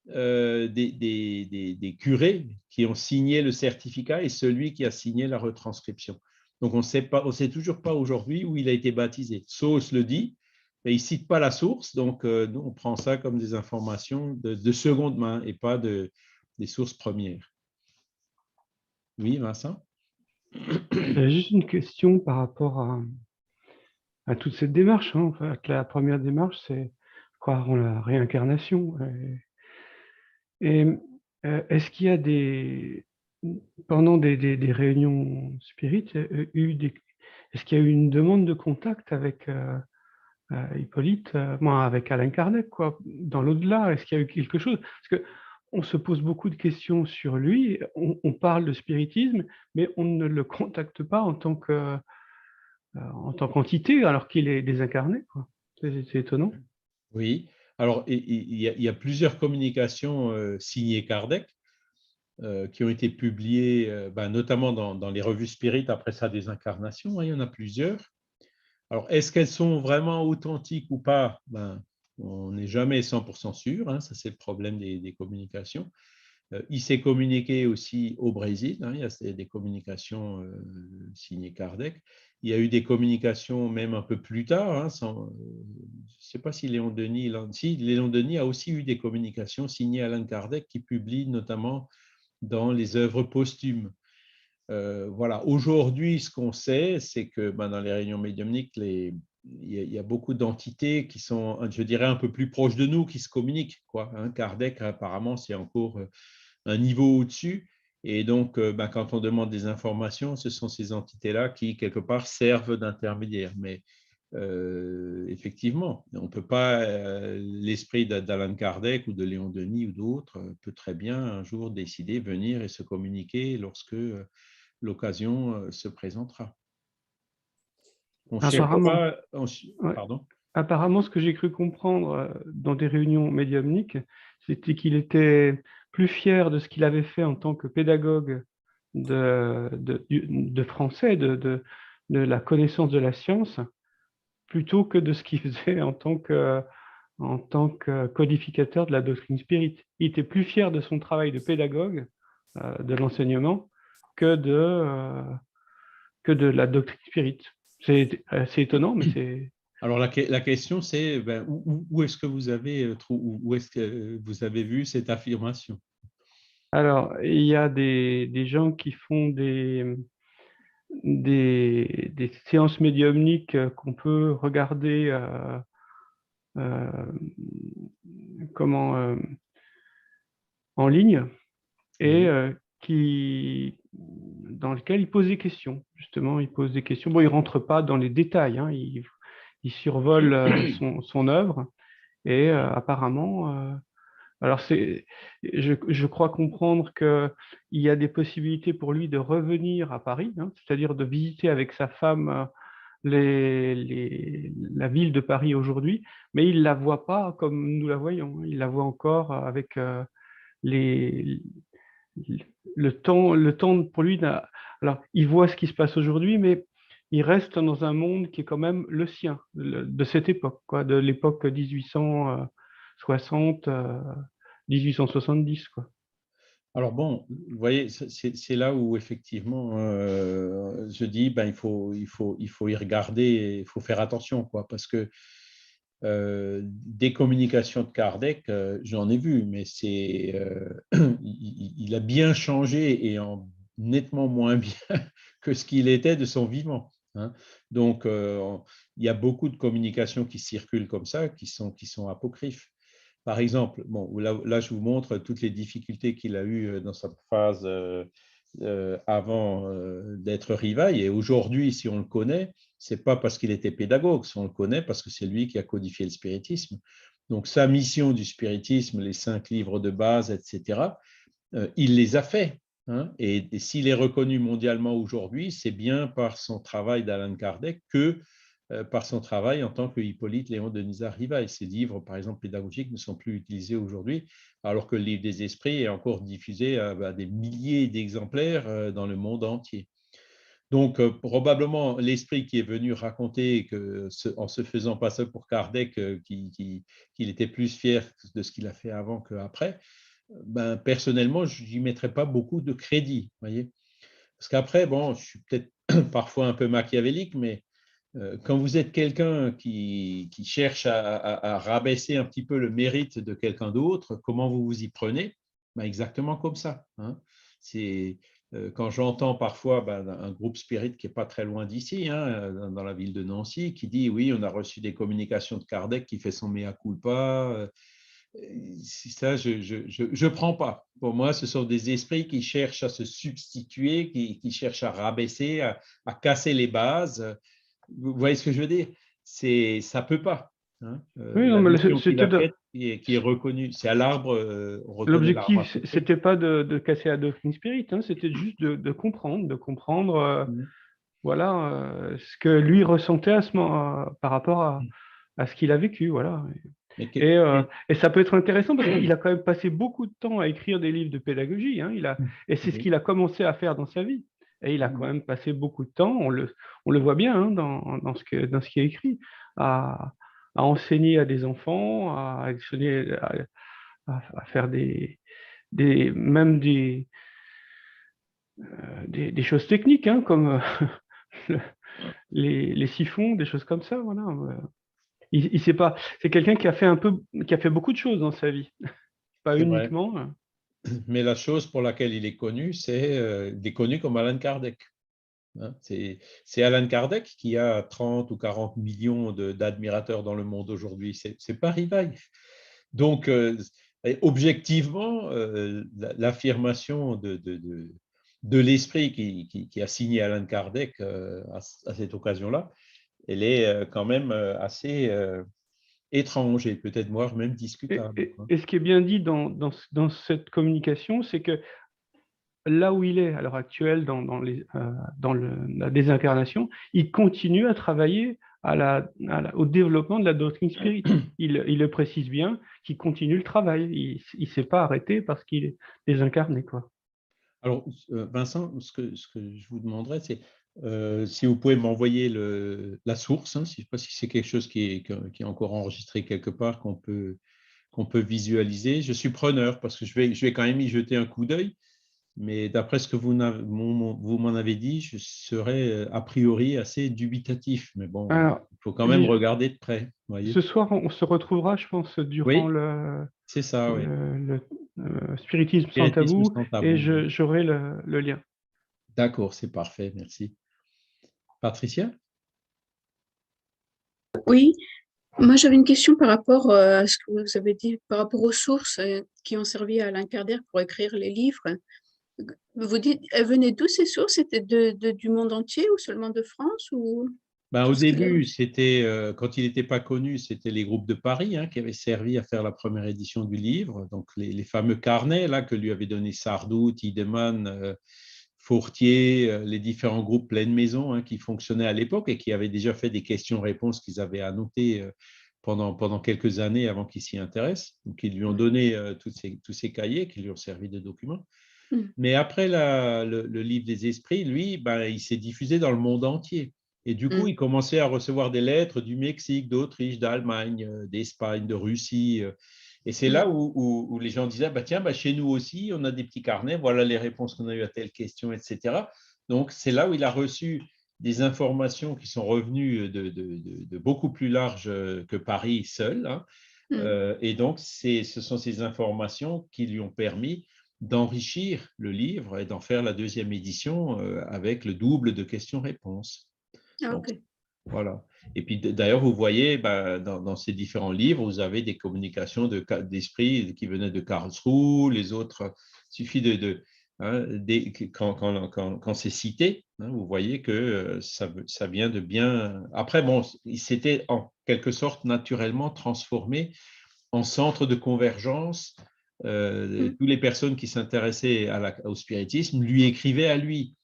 des curés qui ont signé le certificat et celui qui a signé la retranscription. Donc, on ne sait toujours pas aujourd'hui où il a été baptisé. Sauce le dit, mais il ne cite pas la source, donc nous, on prend ça comme des informations de seconde main et pas des sources premières. Oui, Vincent? J'avais juste une question par rapport à toute cette démarche. Hein. En fait, la première démarche, c'est croire en la réincarnation. Et est-ce qu'il y a pendant des réunions spirites, est-ce qu'il y a eu une demande de contact avec Hippolyte, avec Alain Kardec, quoi, dans l'au-delà? Est-ce qu'il y a eu quelque chose? Parce que on se pose beaucoup de questions sur lui, on parle de spiritisme, mais on ne le contacte pas en tant qu'entité, alors qu'il est désincarné, quoi. C'est étonnant. Oui. Alors, il y a plusieurs communications signées Kardec qui ont été publiées, notamment dans les revues Spirit après sa désincarnation. Hein, il y en a plusieurs. Alors, est-ce qu'elles sont vraiment authentiques ou pas? On n'est jamais 100% sûr. Hein, ça, c'est le problème des communications. Il s'est communiqué aussi au Brésil. Hein, il y a des communications signées Kardec. Il y a eu des communications même un peu plus tard. Hein, je ne sais pas si Léon Denis, Léon Denis a aussi eu des communications signées Alain Kardec qui publie notamment dans les œuvres posthumes. Voilà. Aujourd'hui, ce qu'on sait, c'est que dans les réunions médiumniques, il y a beaucoup d'entités qui sont, je dirais, un peu plus proches de nous, qui se communiquent, quoi. Hein, Kardec, apparemment, c'est encore un niveau au-dessus. Et donc, quand on demande des informations, ce sont ces entités-là qui, quelque part, servent d'intermédiaires. Mais effectivement, on ne peut pas, l'esprit d'Alan Kardec ou de Léon Denis ou d'autres peut très bien un jour décider, venir et se communiquer lorsque l'occasion se présentera. On Apparemment, cherchera, ouais. pardon. Apparemment, ce que j'ai cru comprendre dans des réunions médiumniques, c'était qu'il était plus fier de ce qu'il avait fait en tant que pédagogue de français, de la connaissance de la science, plutôt que de ce qu'il faisait en tant que codificateur de la doctrine spirit. Il était plus fier de son travail de pédagogue, de l'enseignement, que de la doctrine spirit. C'est étonnant, mais c'est... Alors la question c'est où est-ce que vous avez où est-ce que vous avez vu cette affirmation? Alors, il y a des gens qui font des séances médiumniques qu'on peut regarder euh, comment, en ligne et Oui. dans lequel il pose des questions. Justement, il pose des questions. Bon, il ne rentre pas dans les détails, hein, il survole son œuvre et apparemment, alors je crois comprendre qu'il y a des possibilités pour lui de revenir à Paris, hein, c'est-à-dire de visiter avec sa femme la ville de Paris aujourd'hui, mais il ne la voit pas comme nous la voyons. Il la voit encore avec les, le temps pour lui. Alors, il voit ce qui se passe aujourd'hui, mais il reste dans un monde qui est quand même le sien, de cette époque, quoi, de l'époque 1860, 1870, quoi. Alors bon, vous voyez, c'est là où effectivement je dis ben, il faut y regarder, il faut faire attention, quoi, parce que des communications de Kardec, j'en ai vu, mais il a bien changé et en nettement moins bien que ce qu'il était de son vivant, hein. Donc, il y a beaucoup de communications qui circulent comme ça, qui sont apocryphes. Par exemple, bon, là, je vous montre toutes les difficultés qu'il a eues dans sa phase avant d'être Rivail. Et aujourd'hui, si on le connaît, ce n'est pas parce qu'il était pédagogue, si on le connaît parce que c'est lui qui a codifié le spiritisme. Donc, sa mission du spiritisme, les 5 livres de base, etc., il les a faits, hein. Et s'il est reconnu mondialement aujourd'hui, c'est bien par son travail d'Allan Kardec que par son travail en tant que Hippolyte Léon Denisard Rivail. Ces livres, par exemple, pédagogiques, ne sont plus utilisés aujourd'hui, alors que le livre des esprits est encore diffusé à des milliers d'exemplaires dans le monde entier. Donc, probablement, l'esprit qui est venu raconter que, en se faisant passer pour Kardec, qu'il était plus fier de ce qu'il a fait avant qu'après, ben, personnellement, je n'y mettrais pas beaucoup de crédit, voyez. Parce qu'après, bon, je suis peut-être parfois un peu machiavélique, mais quand vous êtes quelqu'un qui cherche à rabaisser un petit peu le mérite de quelqu'un d'autre, comment vous vous y prenez? Ben exactement comme ça, hein. C'est quand j'entends parfois un groupe spirit qui n'est pas très loin d'ici, hein, dans la ville de Nancy, qui dit oui, on a reçu des communications de Kardec qui fait son mea culpa. Ça, je prends pas. Pour moi, ce sont des esprits qui cherchent à se substituer, qui cherchent à rabaisser, à casser les bases. Vous voyez ce que je veux dire? Ça peut pas, hein. Oui, non, La mais mission qu'il c'était a faite, qui est reconnue, c'est à l'arbre, on reconnaît l'arbre à l'objectif, son fruit. c'était pas de casser la doctrine spirit, hein, c'était juste de comprendre, voilà, ce que lui ressentait par rapport à ce qu'il a vécu, voilà. Mais Et ça peut être intéressant parce qu'il a quand même passé beaucoup de temps à écrire des livres de pédagogie, hein, et c'est ce oui. qu'il a commencé à faire dans sa vie. Et il a quand même passé beaucoup de temps, on le voit bien, hein, dans ce qu'il a écrit, à, à enseigner à des enfants, à faire même des choses techniques, hein, comme les siphons, des choses comme ça. Voilà. Il sait pas. C'est quelqu'un qui a fait beaucoup de choses dans sa vie, pas C'est vrai. uniquement. Mais la chose pour laquelle il est connu, il est connu comme Allan Kardec, hein. C'est Allan Kardec qui a 30 ou 40 millions d'admirateurs dans le monde aujourd'hui. C'est pas Rivail. Donc, objectivement, l'affirmation de l'esprit qui a signé Allan Kardec à cette occasion-là, elle est quand même assez étrange et peut-être voire même discutable, quoi. Et ce qui est bien dit dans cette communication, c'est que là où il est à l'heure actuelle dans la désincarnation, il continue à travailler au développement de la doctrine spirit. Il le précise bien qu'il continue le travail. Il ne s'est pas arrêté parce qu'il est désincarné, quoi. Alors, Vincent, ce que je vous demanderais, c'est si vous pouvez m'envoyer la source, hein, je ne sais pas si c'est quelque chose qui est encore enregistré quelque part, qu'on peut visualiser. Je suis preneur parce que je vais quand même y jeter un coup d'œil, mais d'après ce que vous m'en avez dit, je serais a priori assez dubitatif. Mais bon, Alors, il faut quand même regarder de près, ce voyez. soir, on se retrouvera, je pense, durant Oui, c'est ça, oui. le spiritisme sans Spiritisme tabou, sans et tabou, oui. j'aurai le lien. D'accord, c'est parfait, merci. Patricia? Oui, moi j'avais une question par rapport à ce que vous avez dit, par rapport aux sources qui ont servi à Alain Kardec pour écrire les livres. Vous dites, elles venaient d'où ces sources? C'était du monde entier ou seulement de France ou Ben, tout au ce qu'il a début, reçu? c'était quand il n'était pas connu, c'était les groupes de Paris qui avaient servi à faire la première édition du livre. Donc les fameux carnets là que lui avaient donné Sardou, Tiedemann, Fourtier, les différents groupes pleine maison qui fonctionnaient à l'époque et qui avaient déjà fait des questions-réponses qu'ils avaient annotées pendant quelques années avant qu'ils s'y intéressent. Donc ils lui ont donné tous ces cahiers qui lui ont servi de documents. Mais après le livre des esprits, lui, ben, il s'est diffusé dans le monde entier. Et du coup, il commençait à recevoir des lettres du Mexique, d'Autriche, d'Allemagne, d'Espagne, de Russie. Et c'est là où les gens disaient, bah, tiens, bah, chez nous aussi, on a des petits carnets, voilà les réponses qu'on a eues à telle question, etc. Donc, c'est là où il a reçu des informations qui sont revenues de beaucoup plus large que Paris seul. Et donc, ce sont ces informations qui lui ont permis d'enrichir le livre et d'en faire la deuxième édition avec le double de questions-réponses. Ah, Donc, ok. voilà. Et puis d'ailleurs, vous voyez, dans ces différents livres, vous avez des communications d'esprit qui venaient de Karlsruhe, les autres, il suffit quand c'est cité, vous voyez que ça vient de bien. Après, bon, il s'était en quelque sorte naturellement transformé en centre de convergence. Toutes les personnes qui s'intéressaient au spiritisme lui écrivaient à lui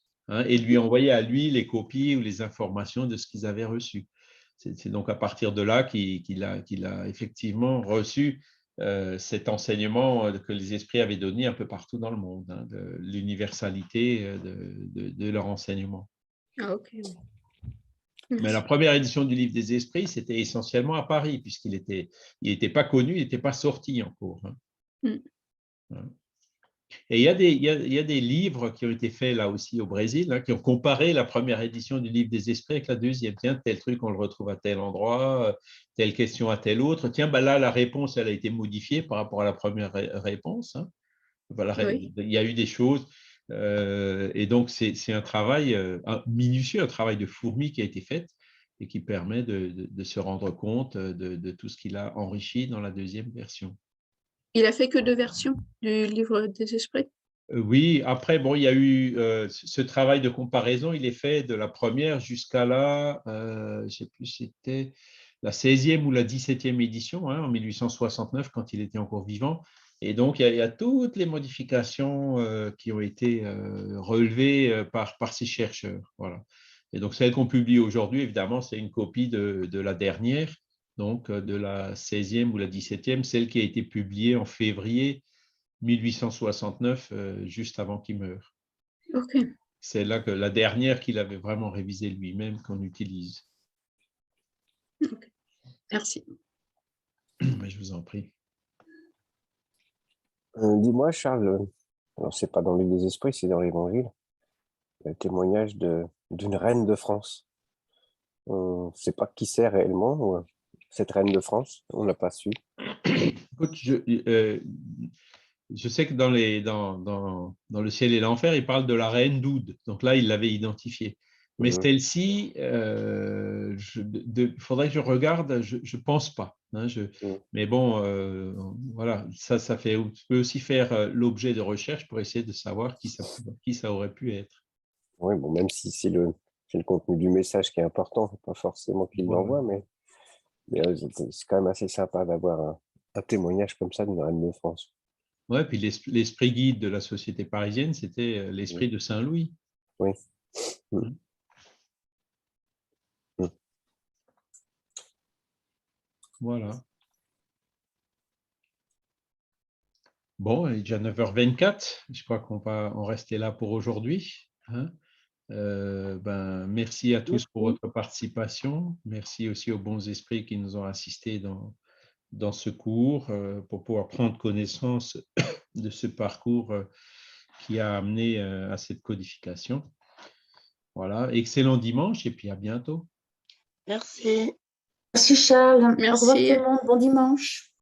et lui envoyaient à lui les copies ou les informations de ce qu'ils avaient reçu. C'est donc à partir de là qu'il a effectivement reçu cet enseignement que les esprits avaient donné un peu partout dans le monde, de l'universalité de leur enseignement. Ah, ok. Mais la première édition du Livre des Esprits, c'était essentiellement à Paris, puisqu'il n'était pas connu, il n'était pas sorti encore. Et il y a des livres qui ont été faits là aussi au Brésil, qui ont comparé la première édition du Livre des Esprits avec la deuxième. Tiens, tel truc, on le retrouve à tel endroit, telle question à tel autre. Tiens, ben là, la réponse, elle a été modifiée par rapport à la première réponse. Voilà, Oui. il y a eu des choses. Et donc, c'est un travail minutieux, un travail de fourmi qui a été fait et qui permet de se rendre compte de tout ce qu'il a enrichi dans la deuxième version. Il a fait que 2 versions du livre des esprits? Oui, après, bon, il y a eu ce travail de comparaison, il est fait de la première jusqu'à la, je ne sais plus si c'était la 16e ou la 17e édition, en 1869, quand il était encore vivant. Et donc, il y a toutes les modifications qui ont été relevées par ces chercheurs. Voilà. Et donc, celle qu'on publie aujourd'hui, évidemment, c'est une copie de la dernière, donc de la 16e ou la 17e, celle qui a été publiée en février 1869, juste avant qu'il meure. Ok. C'est là que la dernière qu'il avait vraiment révisée lui-même qu'on utilise. Ok. Merci. Mais je vous en prie. Dis-moi, Charles, alors c'est pas dans le livre des esprits, c'est dans l'Évangile, le témoignage d'une reine de France. On ne sait pas qui c'est réellement, cette reine de France, on n'a pas su. Écoute, je sais que dans le ciel et l'enfer, il parle de la reine d'Oud. Donc là, il l'avait identifiée. Mais celle-ci, il faudrait que je regarde, je ne pense pas. Mais bon, voilà, ça peut aussi faire l'objet de recherche pour essayer de savoir qui ça aurait pu être. Oui, bon, même si c'est le contenu du message qui est important, pas forcément qu'il l'envoie, mais c'est quand même assez sympa d'avoir un témoignage comme ça d'une reine de France. Oui, puis l'esprit guide de la société parisienne, c'était l'esprit de Saint-Louis. Oui. Voilà. Bon, il est déjà 9h24. Je crois qu'on va en rester là pour aujourd'hui. Merci à tous pour votre participation. Merci aussi aux bons esprits qui nous ont assistés dans ce cours pour pouvoir prendre connaissance de ce parcours qui a amené à cette codification. Voilà, excellent dimanche et puis à bientôt. Merci. Merci Charles. Merci. Au revoir tout le monde. Bon dimanche.